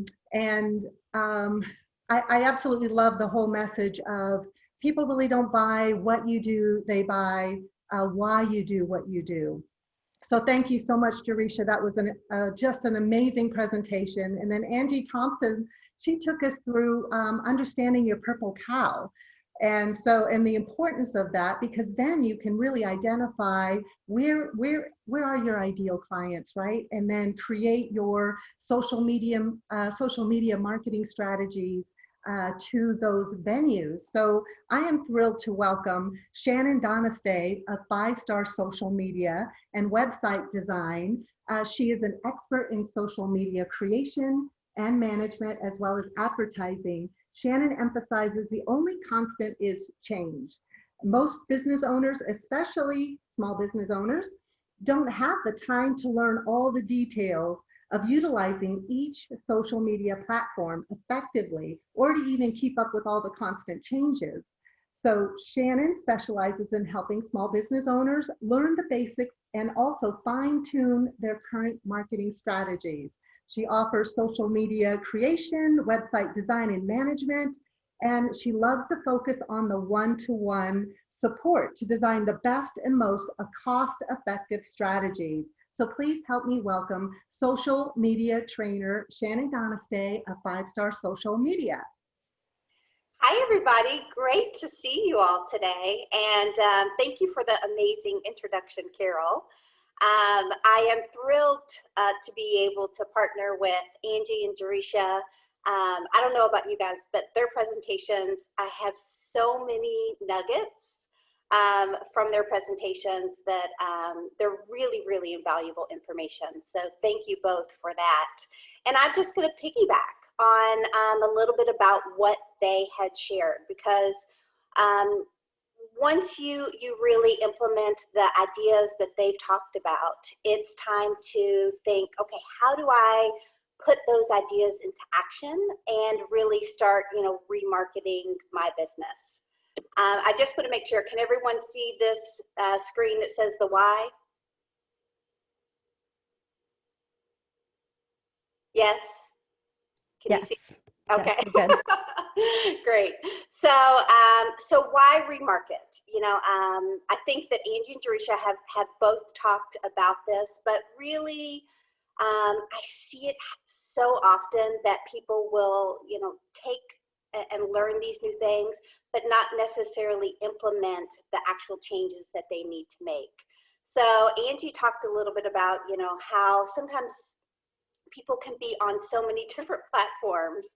absolutely love the whole message of people really don't buy what you do, they buy why you do what you do. So thank you so much, Jaresha. That was just an amazing presentation. And then Angie Thompson, she took us through understanding your purple cow. And the importance of that, because then you can really identify where are your ideal clients, right? And then create your social media marketing strategies to those venues. So I am thrilled to welcome Shannon Donestay of 5-Star Social Media and Website Design. She is an expert in social media creation and management, as well as advertising. Shannon emphasizes the only constant is change. Most business owners, especially small business owners, don't have the time to learn all the details of utilizing each social media platform effectively, or to even keep up with all the constant changes. So Shannon specializes in helping small business owners learn the basics and also fine-tune their current marketing strategies. She offers social media creation, website design and management, and she loves to focus on the one-to-one support to design the best and most cost-effective strategies. So please help me welcome social media trainer Shannon Donestay of 5-Star Social Media. Hi, everybody. Great to see you all today. And thank you for the amazing introduction, Carol. I am thrilled to be able to partner with Angie and Jaresha. I don't know about you guys, but their presentations, I have so many nuggets from their presentations that they're really, really invaluable information. So thank you both for that. And I'm just going to piggyback on a little bit about what they had shared, because once you really implement the ideas that they've talked about, it's time to think, okay, how do I put those ideas into action and really start, remarketing my business? I just want to make sure, can everyone see this screen that says the why? Yes? Can you see? Okay. Yes, good. Great. So, so why remarket? I think that Angie and Jaresha have both talked about this, but really, I see it so often that people will, take and learn these new things, but not necessarily implement the actual changes that they need to make. So Angie talked a little bit about, how sometimes people can be on so many different platforms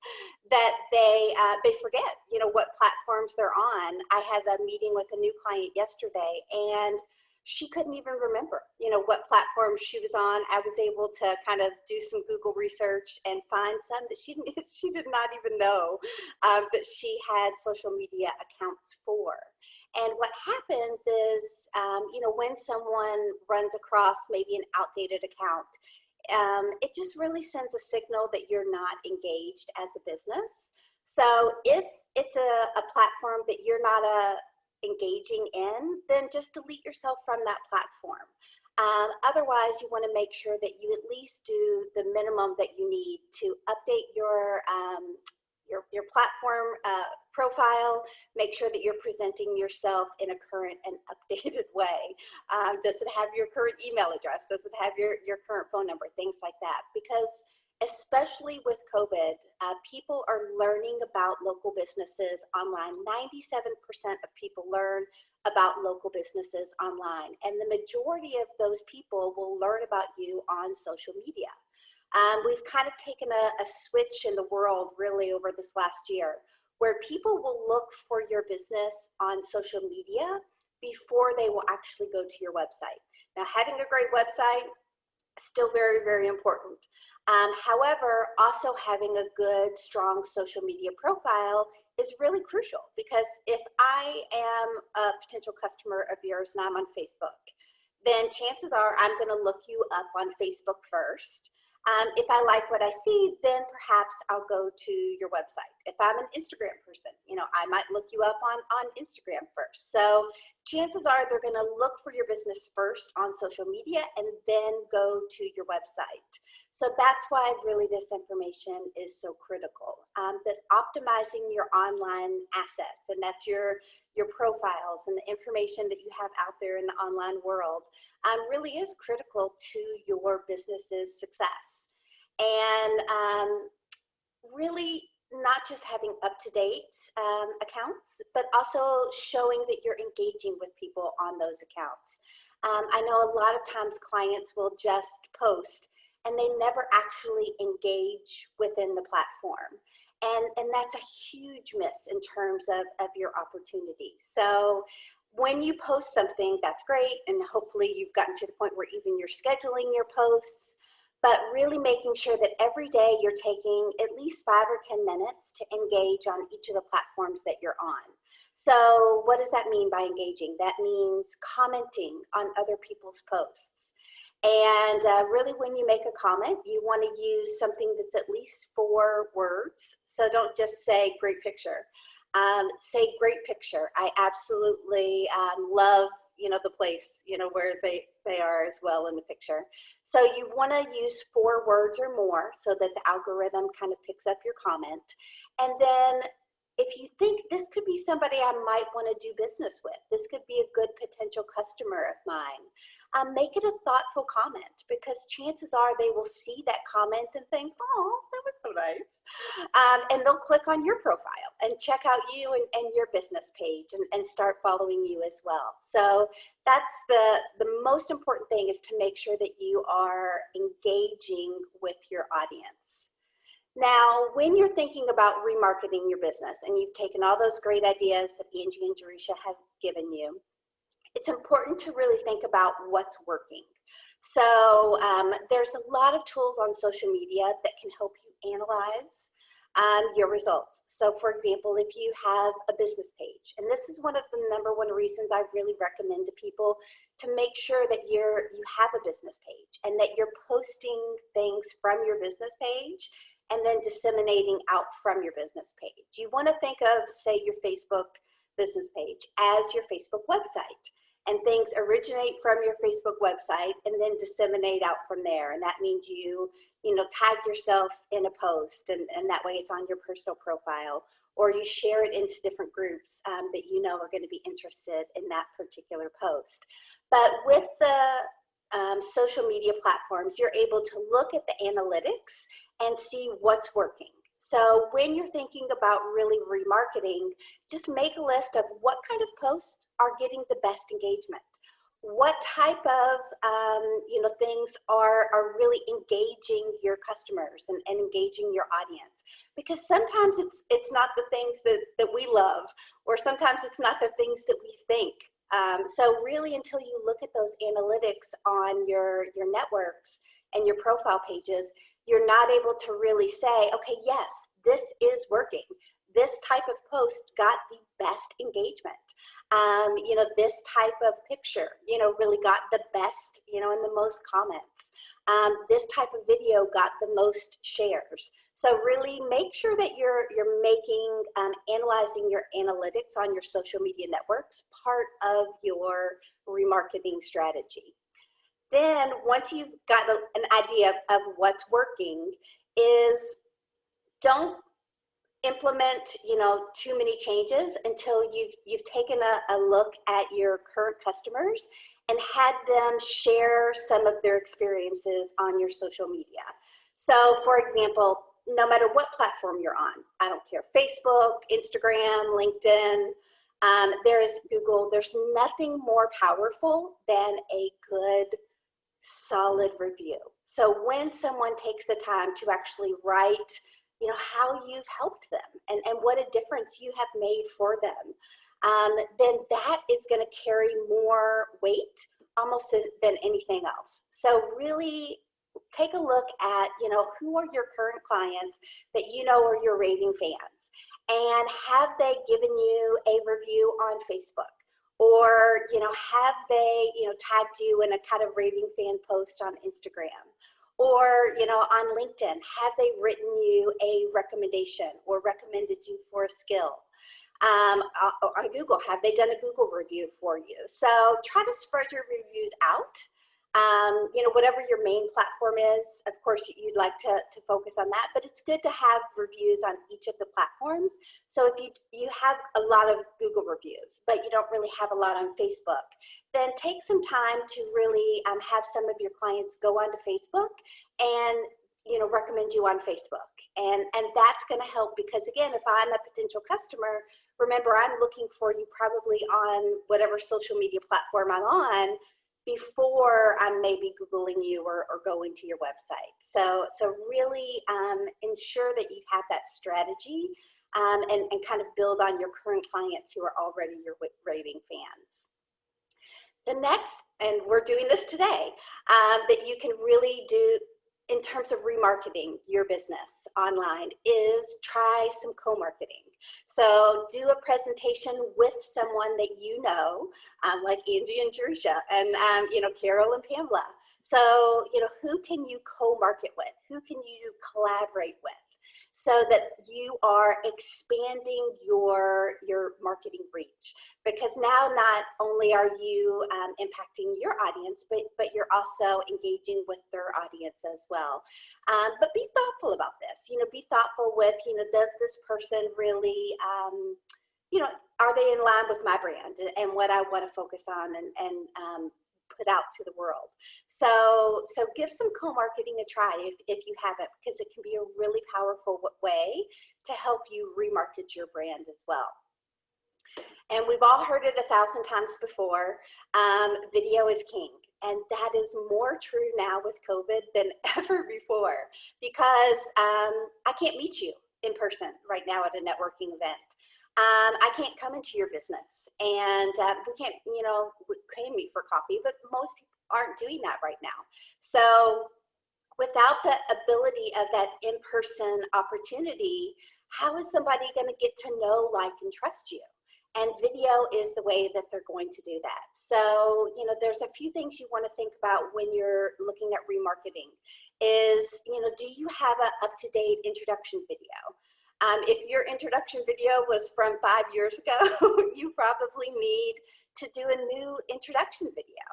that they forget, what platforms they're on. I had a meeting with a new client yesterday, and she couldn't even remember, what platform she was on. I was able to kind of do some Google research and find some that she did not even know that she had social media accounts for. And what happens is, when someone runs across maybe an outdated account, it just really sends a signal that you're not engaged as a business. So if it's a platform that you're not engaging in, then just delete yourself from that platform. Otherwise, you want to make sure that you at least do the minimum that you need to update your platform profile. Make sure that you're presenting yourself in a current and updated way. Does it have your current email address? Does it have your current phone number? Things like that. Because especially with COVID, people are learning about local businesses online. 97% of people learn about local businesses online. And the majority of those people will learn about you on social media. We've kind of taken a switch in the world really over this last year, where people will look for your business on social media before they will actually go to your website. Now, having a great website, still very, very important. However, also having a good, strong social media profile is really crucial, because if I am a potential customer of yours and I'm on Facebook, then chances are I'm going to look you up on Facebook first. If I like what I see, then perhaps I'll go to your website. If I'm an Instagram person, I might look you up on Instagram first. So chances are they're going to look for your business first on social media and then go to your website. So that's why really this information is so critical, that optimizing your online assets, and that's your profiles and the information that you have out there in the online world, really is critical to your business's success. And really not just having up-to-date accounts, but also showing that you're engaging with people on those accounts. I know a lot of times clients will just post and they never actually engage within the platform. And that's a huge miss in terms of your opportunity. So when you post something, that's great. And hopefully you've gotten to the point where even you're scheduling your posts, but really making sure that every day you're taking at least 5 or 10 minutes to engage on each of the platforms that you're on. So what does that mean by engaging? That means commenting on other people's posts. And really, when you make a comment, you want to use something that's at least 4 words. So don't just say great picture. Say great picture. I absolutely love, the place, where they are as well in the picture. So you want to use 4 words or more so that the algorithm kind of picks up your comment. And then if you think this could be somebody I might want to do business with, this could be a good potential customer of mine, make it a thoughtful comment, because chances are they will see that comment and think, oh, that was so nice. And they'll click on your profile and check out you and your business page and start following you as well. So that's the most important thing, is to make sure that you are engaging with your audience. Now, when you're thinking about remarketing your business and you've taken all those great ideas that Angie and Jaresha have given you, it's important to really think about what's working. So there's a lot of tools on social media that can help you analyze your results. So for example, if you have a business page, and this is one of the #1 reasons I really recommend to people to make sure that you have a business page and that you're posting things from your business page and then disseminating out from your business page. You want to think of, say, your Facebook business page as your Facebook website, and things originate from your Facebook website and then disseminate out from there. And that means you tag yourself in a post, and that way it's on your personal profile, or you share it into different groups that you know are going to be interested in that particular post. But with the social media platforms, you're able to look at the analytics and see what's working. So when you're thinking about really remarketing, just make a list of what kind of posts are getting the best engagement. What type of things are really engaging your customers and engaging your audience? Because sometimes it's not the things that we love, or sometimes it's not the things that we think. So really, until you look at those analytics on your networks and your profile pages, you're not able to really say, okay, yes, this is working. This type of post got the best engagement. This type of picture, really got the best, and the most comments. This type of video got the most shares. So really make sure that you're making, analyzing your analytics on your social media networks part of your remarketing strategy. Then once you've got an idea of what's working, is don't implement too many changes until you've taken a look at your current customers and had them share some of their experiences on your social media. So for example, no matter what platform you're on, I don't care, Facebook, Instagram, LinkedIn, there is Google, there's nothing more powerful than a good, solid review. So when someone takes the time to actually write, how you've helped them and what a difference you have made for them, then that is going to carry more weight almost than anything else. So really take a look at, who are your current clients that are your raving fans, and have they given you a review on Facebook? Or, have they, tagged you in a kind of raving fan post on Instagram? Or, on LinkedIn, have they written you a recommendation or recommended you for a skill? On Google, have they done a Google review for you? So try to spread your reviews out. Whatever your main platform is, of course, you'd like to focus on that, but it's good to have reviews on each of the platforms. So if you have a lot of Google reviews, but you don't really have a lot on Facebook, then take some time to really have some of your clients go onto Facebook and recommend you on Facebook. And that's going to help, because again, if I'm a potential customer, remember, I'm looking for you probably on whatever social media platform I'm on before I'm maybe Googling you or going to your website. So really ensure that you have that strategy and kind of build on your current clients who are already your raving fans. The next, and we're doing this today, that you can really do in terms of remarketing your business online is try some co-marketing. So do a presentation with someone that like Angie and Jaresha and Carol and Pamela. So who can you co-market with? Who can you collaborate with? So that you are expanding your marketing reach. Because now not only are you impacting your audience, but you're also engaging with their audience as well. But be thoughtful about this. Be thoughtful with, does this person really, are they in line with my brand and what I want to focus on and put out to the world. So give some co-marketing a try if you haven't, because it can be a really powerful way to help you remarket your brand as well. And we've all heard it 1,000 times before, video is king. And that is more true now with COVID than ever before, because I can't meet you in person right now at a networking event. I can't come into your business, and we can't, we can meet for coffee, but most people aren't doing that right now. So without the ability of that in-person opportunity, how is somebody going to get to know, like, and trust you? And video is the way that they're going to do that. So, you know, there's a few things you want to think about when you're looking at remarketing is, you know, do you have an up-to-date introduction video? If your introduction video was from 5 years ago, you probably need to do a new introduction video.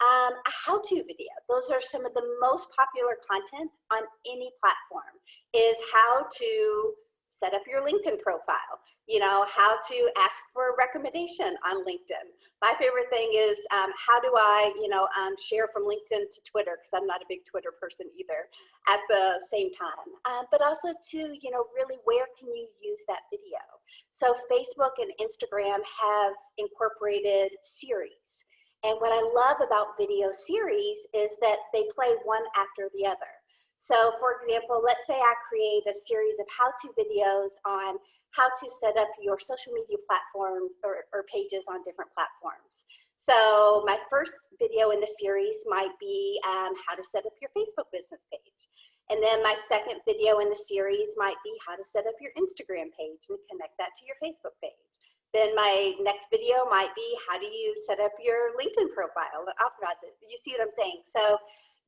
A how-to video. Those are some of the most popular content on any platform, is how to set up your LinkedIn profile, you know, how to ask for a recommendation on LinkedIn. My favorite thing is how do I, you know, share from LinkedIn to Twitter, because I'm not a big Twitter person either, at the same time. But also to, you know, really where can you use that video? So Facebook and Instagram have incorporated series. And what I love about video series is that they play one after the other. So for example, let's say I create a series of how-to videos on how to set up your social media platform or pages on different platforms. So my first video in the series might be how to set up your Facebook business page. And then my second video in the series might be how to set up your Instagram page and connect that to your Facebook page. Then my next video might be how do you set up your LinkedIn profile and optimize it. You see what I'm saying? So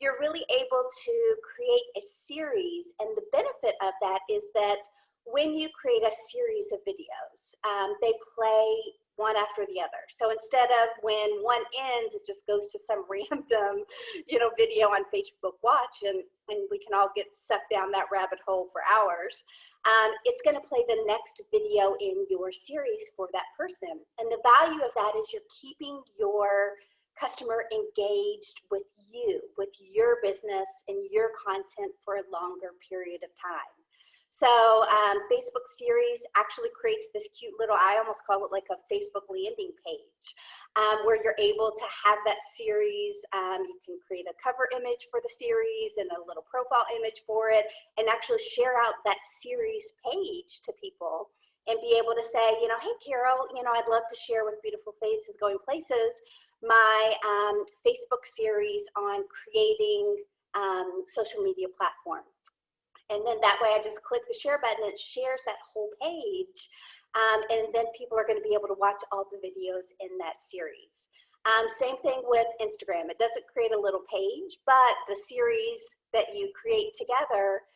you're really able to create a series, and the benefit of that is that when you create a series of videos, they play one after the other. So instead of when one ends, it just goes to some random, you know, video on Facebook Watch, and we can all get sucked down that rabbit hole for hours. It's going to play the next video in your series for that person. And the value of that is you're keeping your customer engaged with you, with your business and your content for a longer period of time. So Facebook series actually creates this cute little, I almost call it like a Facebook landing page, where you're able to have that series. You can create a cover image for the series and a little profile image for it, and actually share out that series page to people and be able to say, you know, hey, Carol, you know, I'd love to share with Beautiful Faces Going Places my Facebook series on creating social media platforms. And then that way I just click the share button and it shares that whole page. And then people are going to be able to watch all the videos in that series. Same thing with Instagram. It doesn't create a little page, but the series that you create together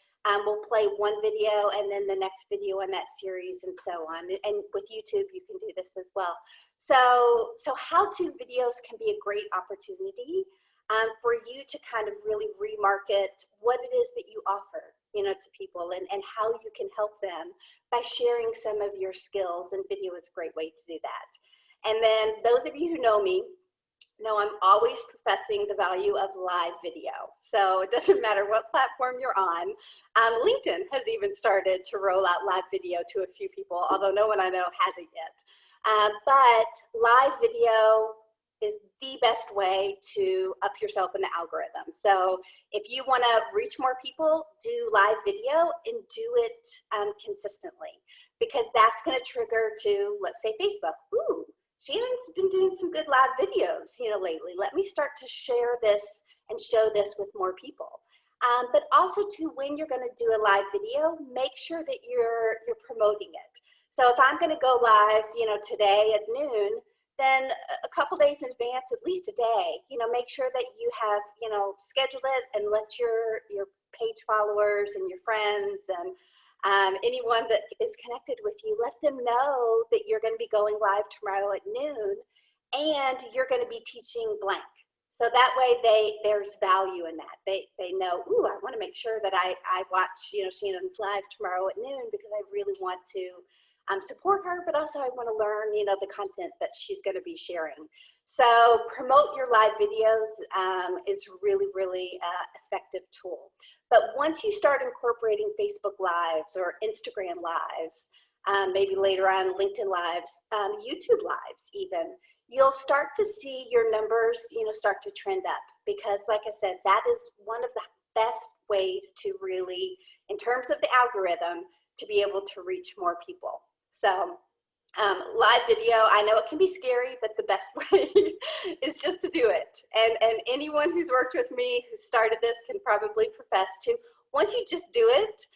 will play one video and then the next video in that series and so on. And with YouTube, you can do this as well. So how-to videos can be a great opportunity for you to kind of really remarket what it is that you offer, you know, to people, and how you can help them by sharing some of your skills, and video is a great way to do that. And then those of you who know me know I'm always professing the value of live video. So it doesn't matter what platform you're on. LinkedIn has even started to roll out live video to a few people, although no one I know hasn't yet. But live video is the best way to up yourself in the algorithm. So if you want to reach more people, do live video and do it consistently, because that's going to trigger to, let's say, Facebook. Ooh, Shannon's been doing some good live videos, you know, lately. Let me start to share this and show this with more people. But also too, when you're going to do a live video, make sure that you're promoting it. So if I'm going to go live, you know, today at noon, then a couple days in advance, at least a day, you know, make sure that you have, you know, scheduled it and let your page followers and your friends and anyone that is connected with you, let them know that you're going to be going live tomorrow at noon and you're going to be teaching blank. So that way there's value in that. They know, ooh, I want to make sure that I watch, you know, Shannon's live tomorrow at noon because I really want to support her, but also I want to learn, you know, the content that she's going to be sharing. So promote your live videos is really, really effective tool. But once you start incorporating Facebook Lives or Instagram Lives, maybe later on LinkedIn Lives, YouTube Lives even, you'll start to see your numbers, you know, start to trend up, because like I said, that is one of the best ways to really, in terms of the algorithm, to be able to reach more people. So Live video, I know it can be scary, but the best way is just to do it. And anyone who's worked with me who started this can probably profess to, once you just do it,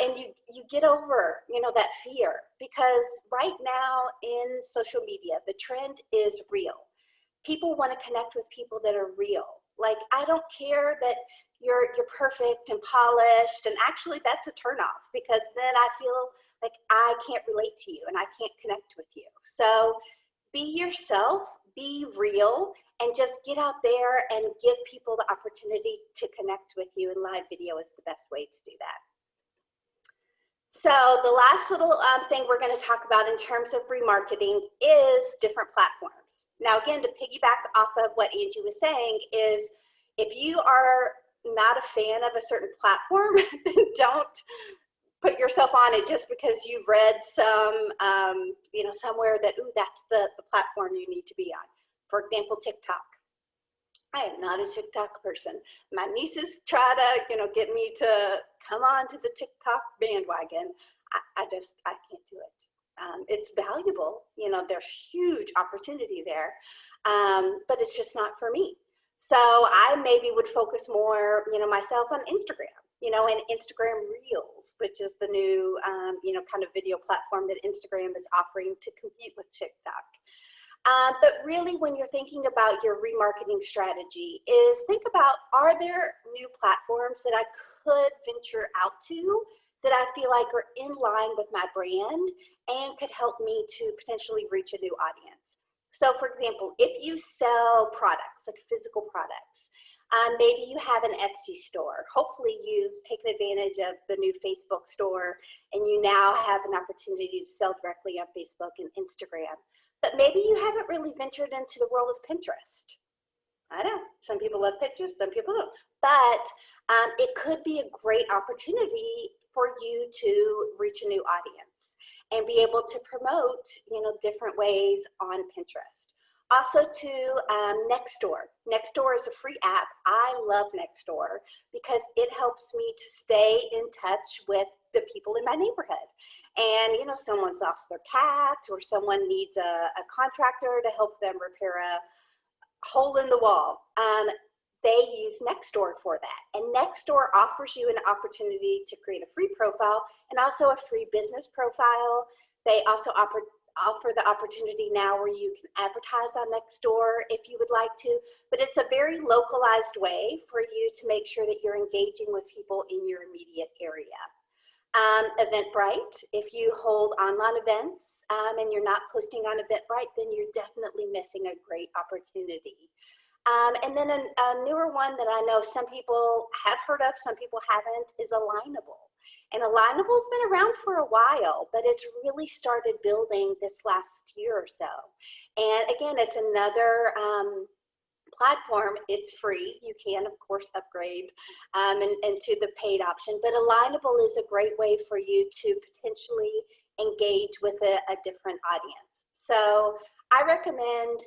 and you get over, that fear, because right now in social media, the trend is real. People want to connect with people that are real. Like, I don't care that you're perfect and polished, and actually that's a turnoff, because then I feel like I can't relate to you and I can't connect with you. So be yourself, be real, and just get out there and give people the opportunity to connect with you, and live video is the best way to do that. So the last little thing we're going to talk about in terms of remarketing is different platforms. Now, again, to piggyback off of what Angie was saying is, if you are not a fan of a certain platform, then don't put yourself on it just because you read some, somewhere that, ooh, that's the platform you need to be on. For example, TikTok. I am not a TikTok person. My nieces try to, get me to come on to the TikTok bandwagon. I can't do it. It's valuable. There's huge opportunity there, but it's just not for me. So I maybe would focus more, myself on Instagram, and Instagram Reels, which is the new, kind of video platform that Instagram is offering to compete with TikTok. But really, when you're thinking about your remarketing strategy, is think about, are there new platforms that I could venture out to that I feel like are in line with my brand and could help me to potentially reach a new audience? So for example, if you sell products, like physical products, maybe you have an Etsy store. Hopefully you've taken advantage of the new Facebook store and you now have an opportunity to sell directly on Facebook and Instagram. But maybe you haven't really ventured into the world of Pinterest. I know, some people love Pinterest, some people don't. But it could be a great opportunity for you to reach a new audience and be able to promote, different ways on Pinterest. Also to Nextdoor. Nextdoor is a free app. I love Nextdoor because it helps me to stay in touch with the people in my neighborhood. And, someone's lost their cat, or someone needs a contractor to help them repair a hole in the wall. They use Nextdoor for that. And Nextdoor offers you an opportunity to create a free profile and also a free business profile. They also offer the opportunity now where you can advertise on Nextdoor if you would like to, but it's a very localized way for you to make sure that you're engaging with people in your immediate area. Eventbrite, if you hold online events and you're not posting on Eventbrite, then you're definitely missing a great opportunity. And then a newer one that I know some people have heard of, some people haven't, is Alignable. And Alignable's been around for a while, but it's really started building this last year or so. And again, it's another platform. It's free. You can, of course, upgrade into the paid option, but Alignable is a great way for you to potentially engage with a different audience. So I recommend,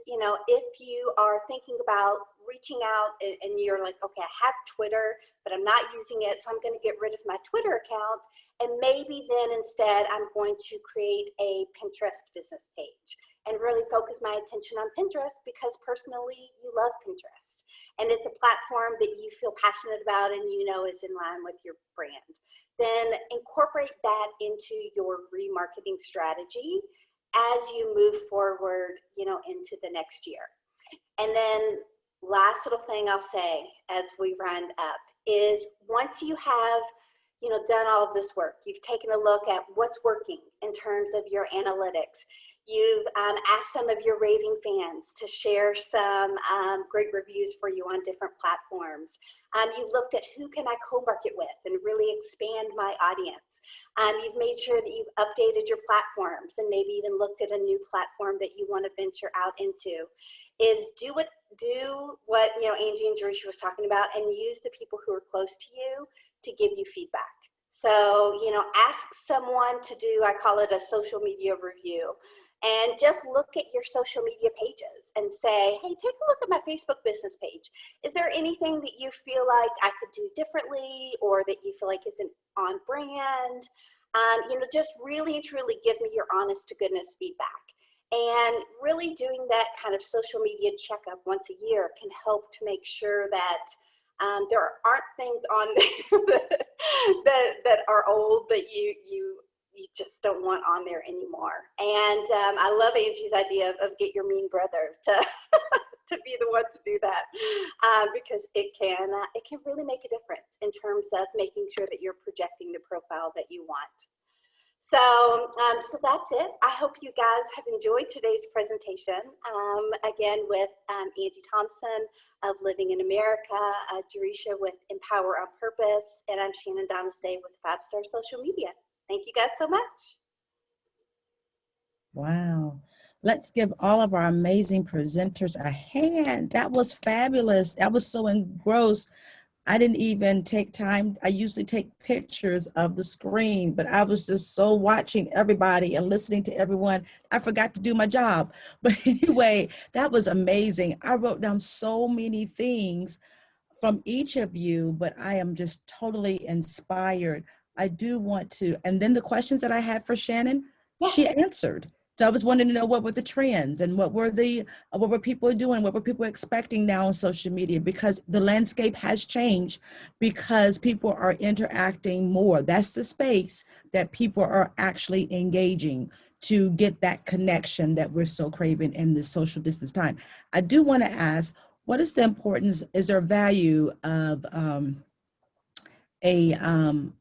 if you are thinking about reaching out and you're like, okay, I have Twitter, but I'm not using it, so I'm going to get rid of my Twitter account, and maybe then instead I'm going to create a Pinterest business page and really focus my attention on Pinterest because personally you love Pinterest and it's a platform that you feel passionate about and is in line with your brand. Then incorporate that into your remarketing strategy as you move forward, into the next year. And then last little thing I'll say as we round up is, once you have, done all of this work, you've taken a look at what's working in terms of your analytics. You've asked some of your raving fans to share some great reviews for you on different platforms. You've looked at who can I co-market with and really expand my audience. You've made sure that you've updated your platforms and maybe even looked at a new platform that you want to venture out into. Is do what Angie and Jaresha was talking about, and use the people who are close to you to give you feedback. So, ask someone to do, I call it a social media review. And just look at your social media pages and say, hey, take a look at my Facebook business page. Is there anything that you feel like I could do differently or that you feel like isn't on brand? Just really and truly give me your honest to goodness feedback. And really doing that kind of social media checkup once a year can help to make sure that there aren't things on there that are old that you just don't want on there anymore. And I love Angie's idea of get your mean brother to to be the one to do that, because it can really make a difference in terms of making sure that you're projecting the profile that you want. So that's it. I hope you guys have enjoyed today's presentation. Again, with Angie Thompson of Living in America, Jaresha with Empower on Purpose, and I'm Shannon Donestay with 5-Star Social Media. Thank you guys so much. Wow. Let's give all of our amazing presenters a hand. That was fabulous. That was so engrossed. I didn't even take time. I usually take pictures of the screen, but I was just so watching everybody and listening to everyone. I forgot to do my job. But anyway, that was amazing. I wrote down so many things from each of you, but I am just totally inspired. I do want to, and then the questions that I had for Shannon, she answered. So I was wanting to know what were the trends and what were people doing, what were people expecting now on social media, because the landscape has changed, because people are interacting more. That's the space that people are actually engaging to get that connection that we're so craving in this social distance time. I do want to ask, what is the importance, is there value of a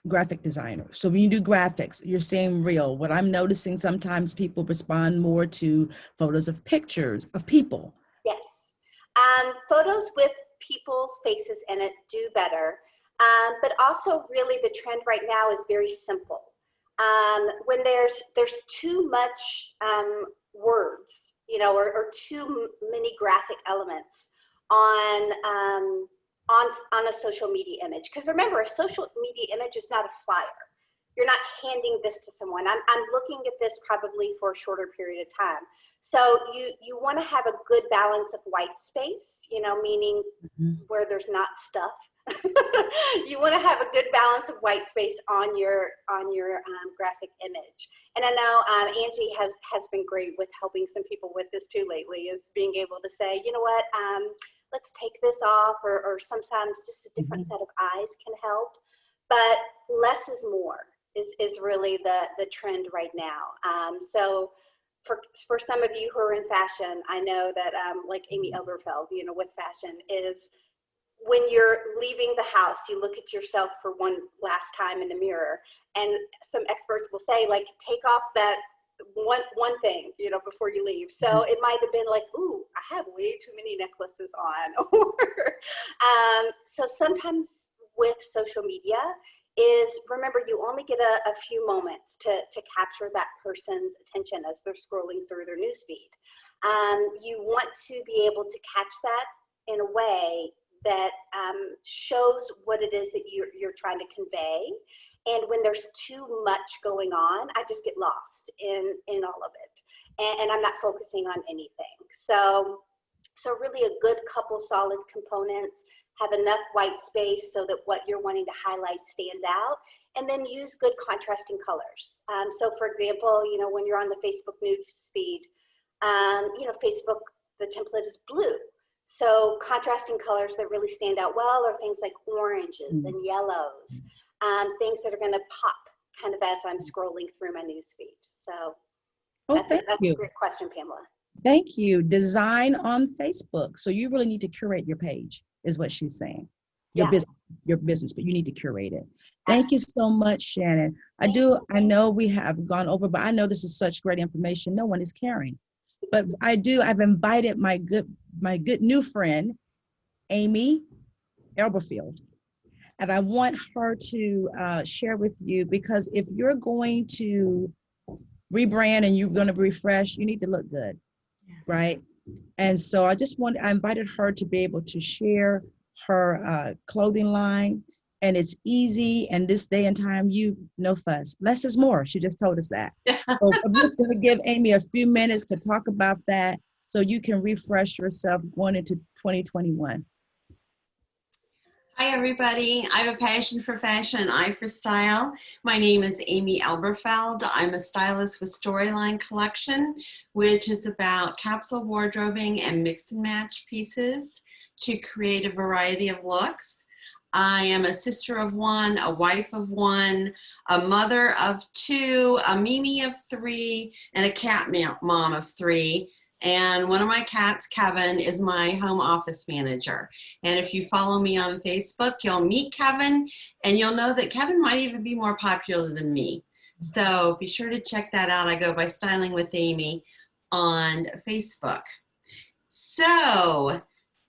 graphic designer? So when you do graphics, you're saying real. What I'm noticing, sometimes people respond more to photos of pictures of people. Yes. Photos with people's faces in it do better. But also really the trend right now is very simple. When there's too much words, or too many graphic elements on a social media image. Because remember, a social media image is not a flyer. You're not handing this to someone. I'm looking at this probably for a shorter period of time. So you want to have a good balance of white space, meaning where there's not stuff. You want to have a good balance of white space on your graphic image. And I know Angie has been great with helping some people with this too lately, is being able to say, you know what, let's take this off, or sometimes just a different set of eyes can help. But less is more is really the trend right now. So for some of you who are in fashion, I know that like Amy Elberfeld, with fashion is, when you're leaving the house, you look at yourself for one last time in the mirror, and some experts will say, like, take off that one thing, before you leave. So it might have been like, ooh, I have way too many necklaces on. So sometimes with social media is, remember, you only get a few moments to capture that person's attention as they're scrolling through their newsfeed. You want to be able to catch that in a way that shows what it is that you're trying to convey. And when there's too much going on, I just get lost in all of it. And I'm not focusing on anything. So really a good couple solid components, have enough white space so that what you're wanting to highlight stands out, and then use good contrasting colors. So for example, when you're on the Facebook news feed, Facebook, the template is blue. So contrasting colors that really stand out well are things like oranges and yellows, things that are going to pop kind of as I'm scrolling through my newsfeed. So that's a great question, Pamela. Thank you. Design on Facebook. So you really need to curate your page, is what she's saying. Your business, but you need to curate it. Thank you so much, Shannon. I know we have gone over, but I know this is such great information. No one is caring. But I've invited my good new friend, Amy Elberfeld. And I want her to share with you, because if you're going to rebrand and you're going to refresh, you need to look good, right? And so I invited her to be able to share her clothing line. And it's easy, and this day and time, no fuss. Less is more. She just told us that. So I'm just going to give Amy a few minutes to talk about that so you can refresh yourself going into 2021. Hi, everybody. I have a passion for fashion, an eye for style. My name is Amy Elberfeld. I'm a stylist with Storyline Collection, which is about capsule wardrobing and mix and match pieces to create a variety of looks. I am a sister of one, a wife of one, a mother of two, a Mimi of three, and a cat mom of three. And one of my cats, Kevin, is my home office manager. And if you follow me on Facebook, you'll meet Kevin, and you'll know that Kevin might even be more popular than me. So be sure to check that out. I go by Styling with Amy on Facebook. So,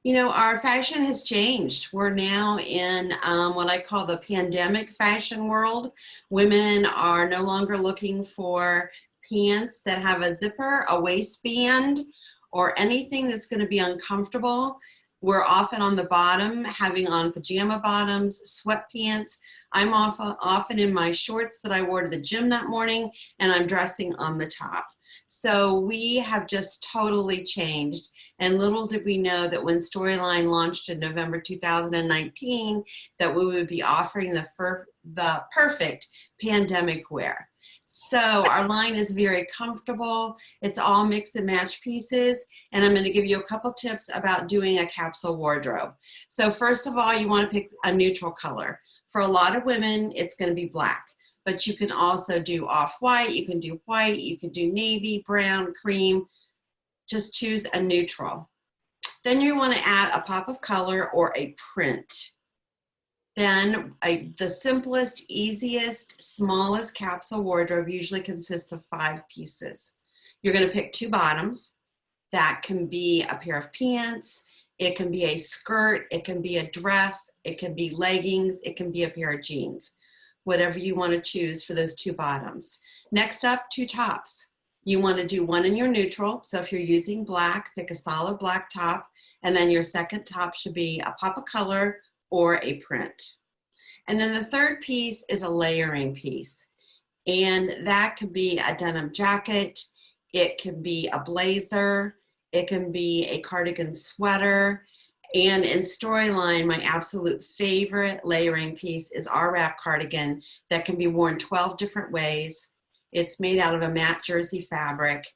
you know, our fashion has changed. We're now in what I call the pandemic fashion world. Women are no longer looking for pants that have a zipper, a waistband, or anything that's going to be uncomfortable. We're often on the bottom, having on pajama bottoms, sweatpants. I'm often in my shorts that I wore to the gym that morning, and I'm dressing on the top. So we have just totally changed. And little did we know that when Storyline launched in November 2019, that we would be offering the perfect pandemic wear. So our line is very comfortable. It's all mix and match pieces. And I'm going to give you a couple tips about doing a capsule wardrobe. So first of all, you want to pick a neutral color. For a lot of women, it's going to be black. But you can also do off-white, you can do white, you can do navy, brown, cream. Just choose a neutral. Then you want to add a pop of color or a print. Then the simplest, easiest, smallest capsule wardrobe usually consists of 5 pieces. You're going to pick 2 bottoms. That can be a pair of pants, it can be a skirt, it can be a dress, it can be leggings, it can be a pair of jeans. Whatever you want to choose for those 2 bottoms. Next up, 2 tops. You want to do one in your neutral. So if you're using black, pick a solid black top, and then your second top should be a pop of color or a print. And then the third piece is a layering piece. And that could be a denim jacket, it can be a blazer, it can be a cardigan sweater. And in Storyline, my absolute favorite layering piece is our wrap cardigan that can be worn 12 different ways. It's made out of a matte jersey fabric.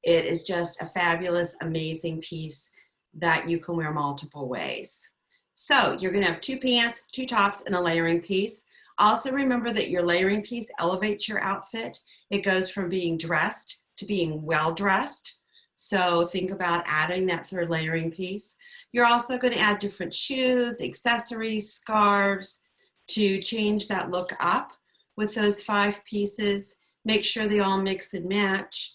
It is just a fabulous, amazing piece that you can wear multiple ways. So you're gonna have 2 pants, 2 tops, and a layering piece. Also remember that your layering piece elevates your outfit. It goes from being dressed to being well-dressed. So think about adding that 3rd layering piece. You're also going to add different shoes, accessories, scarves to change that look up with those 5 pieces. Make sure they all mix and match.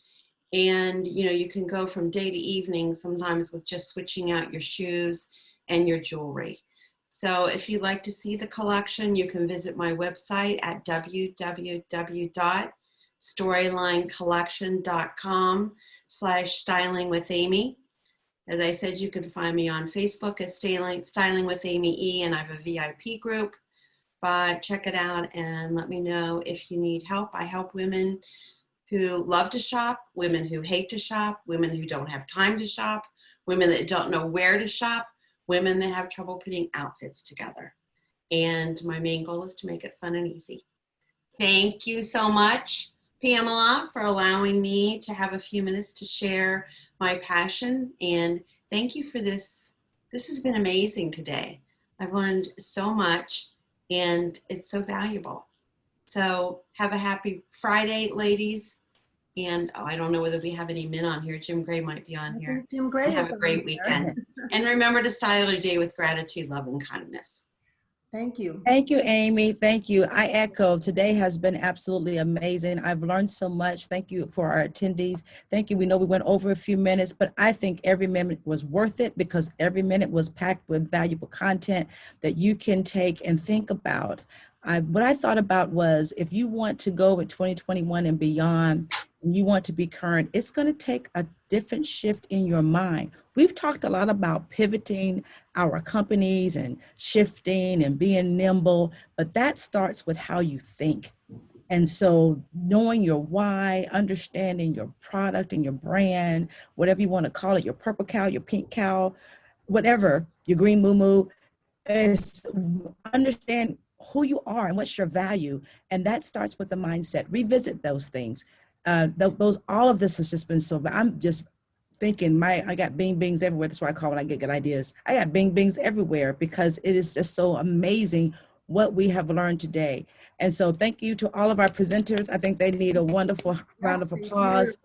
And you know, you can go from day to evening sometimes with just switching out your shoes and your jewelry. So if you'd like to see the collection, you can visit my website at www.storylinecollection.com/stylingwithamy. As I said, you can find me on Facebook as Styling with Amy E, and I have a VIP group. But check it out and let me know if you need help. I help women who love to shop, women who hate to shop, women who don't have time to shop, women that don't know where to shop, women that have trouble putting outfits together. And my main goal is to make it fun and easy. Thank you so much, Pamela, for allowing me to have a few minutes to share my passion. And thank you for this. This has been amazing today. I've learned so much and it's so valuable. So have a happy Friday, ladies. And I don't know whether we have any men on here. Jim Gray might be on here. Jim Gray have a great weekend. And remember to style your day with gratitude, love, and kindness. Thank you. Thank you, Amy. Thank you. I echo. Today has been absolutely amazing. I've learned so much. Thank you for our attendees. Thank you. We know we went over a few minutes, but I think every minute was worth it because every minute was packed with valuable content that you can take and think about. What I thought about was if you want to go with 2021 and beyond, and you want to be current, it's going to take a different shift in your mind. We've talked a lot about pivoting our companies and shifting and being nimble, but that starts with how you think. And so knowing your why, understanding your product and your brand, whatever you want to call it, your purple cow, your pink cow, whatever, your green moo-moo, is understand who you are and what's your value. And that starts with the mindset. Revisit those things. Those, all of this has just been so, I'm just thinking I got bing bings everywhere. That's what I call when I get good ideas. I got bing bings everywhere because it is just so amazing what we have learned today. And so thank you to all of our presenters. I think they need a wonderful round of applause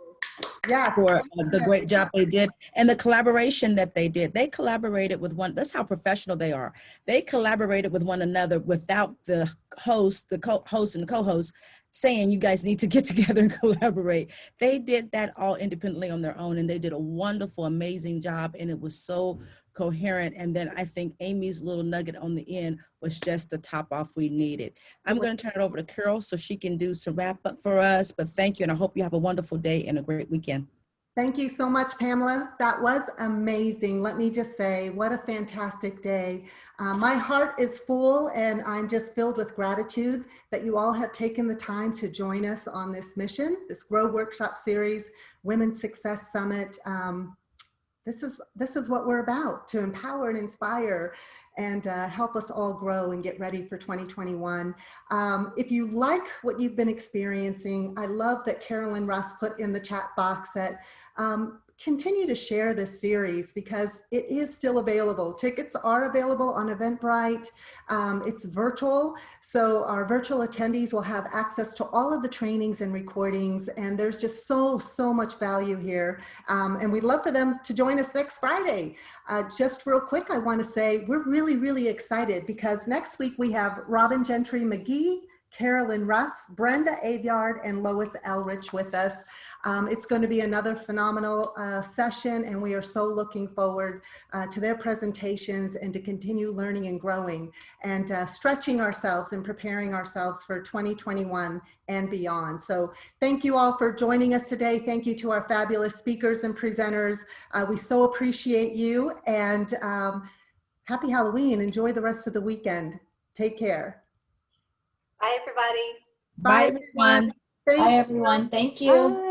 Yes, for the great job they did and the collaboration that they did. They collaborated with one, that's how professional they are. They collaborated with one another without the host, the co-host and the co-host saying you guys need to get together and collaborate. They did that all independently on their own, and they did a wonderful, amazing job, and it was so coherent. And then I think Amy's little nugget on the end was just the top off we needed. I'm going to turn it over to Carol so she can do some wrap up for us, but thank you, and I hope you have a wonderful day and a great weekend. Thank you so much, Pamela. That was amazing. Let me just say, what a fantastic day. My heart is full, and I'm just filled with gratitude that you all have taken the time to join us on this mission, this Grow Workshop Series, Women's Success Summit. This is what we're about, to empower and inspire and help us all grow and get ready for 2021. If you like what you've been experiencing, I love that Carolyn Russ put in the chat box that continue to share this series because it is still available. Tickets are available on Eventbrite. It's virtual, so our virtual attendees will have access to all of the trainings and recordings, and there's just so much value here. And we'd love for them to join us next Friday. Just real quick, I want to say we're really excited because next week we have Robin Gentry McGee, Carolyn Russ, Brenda Aveyard, and Lois Elrich with us. It's going to be another phenomenal session, and we are so looking forward to their presentations and to continue learning and growing and stretching ourselves and preparing ourselves for 2021 and beyond. So thank you all for joining us today. Thank you to our fabulous speakers and presenters. We so appreciate you, and happy Halloween. Enjoy the rest of the weekend. Take care. Bye, everybody. Bye, everyone. Thank Bye, you. everyone. Thank you. Bye.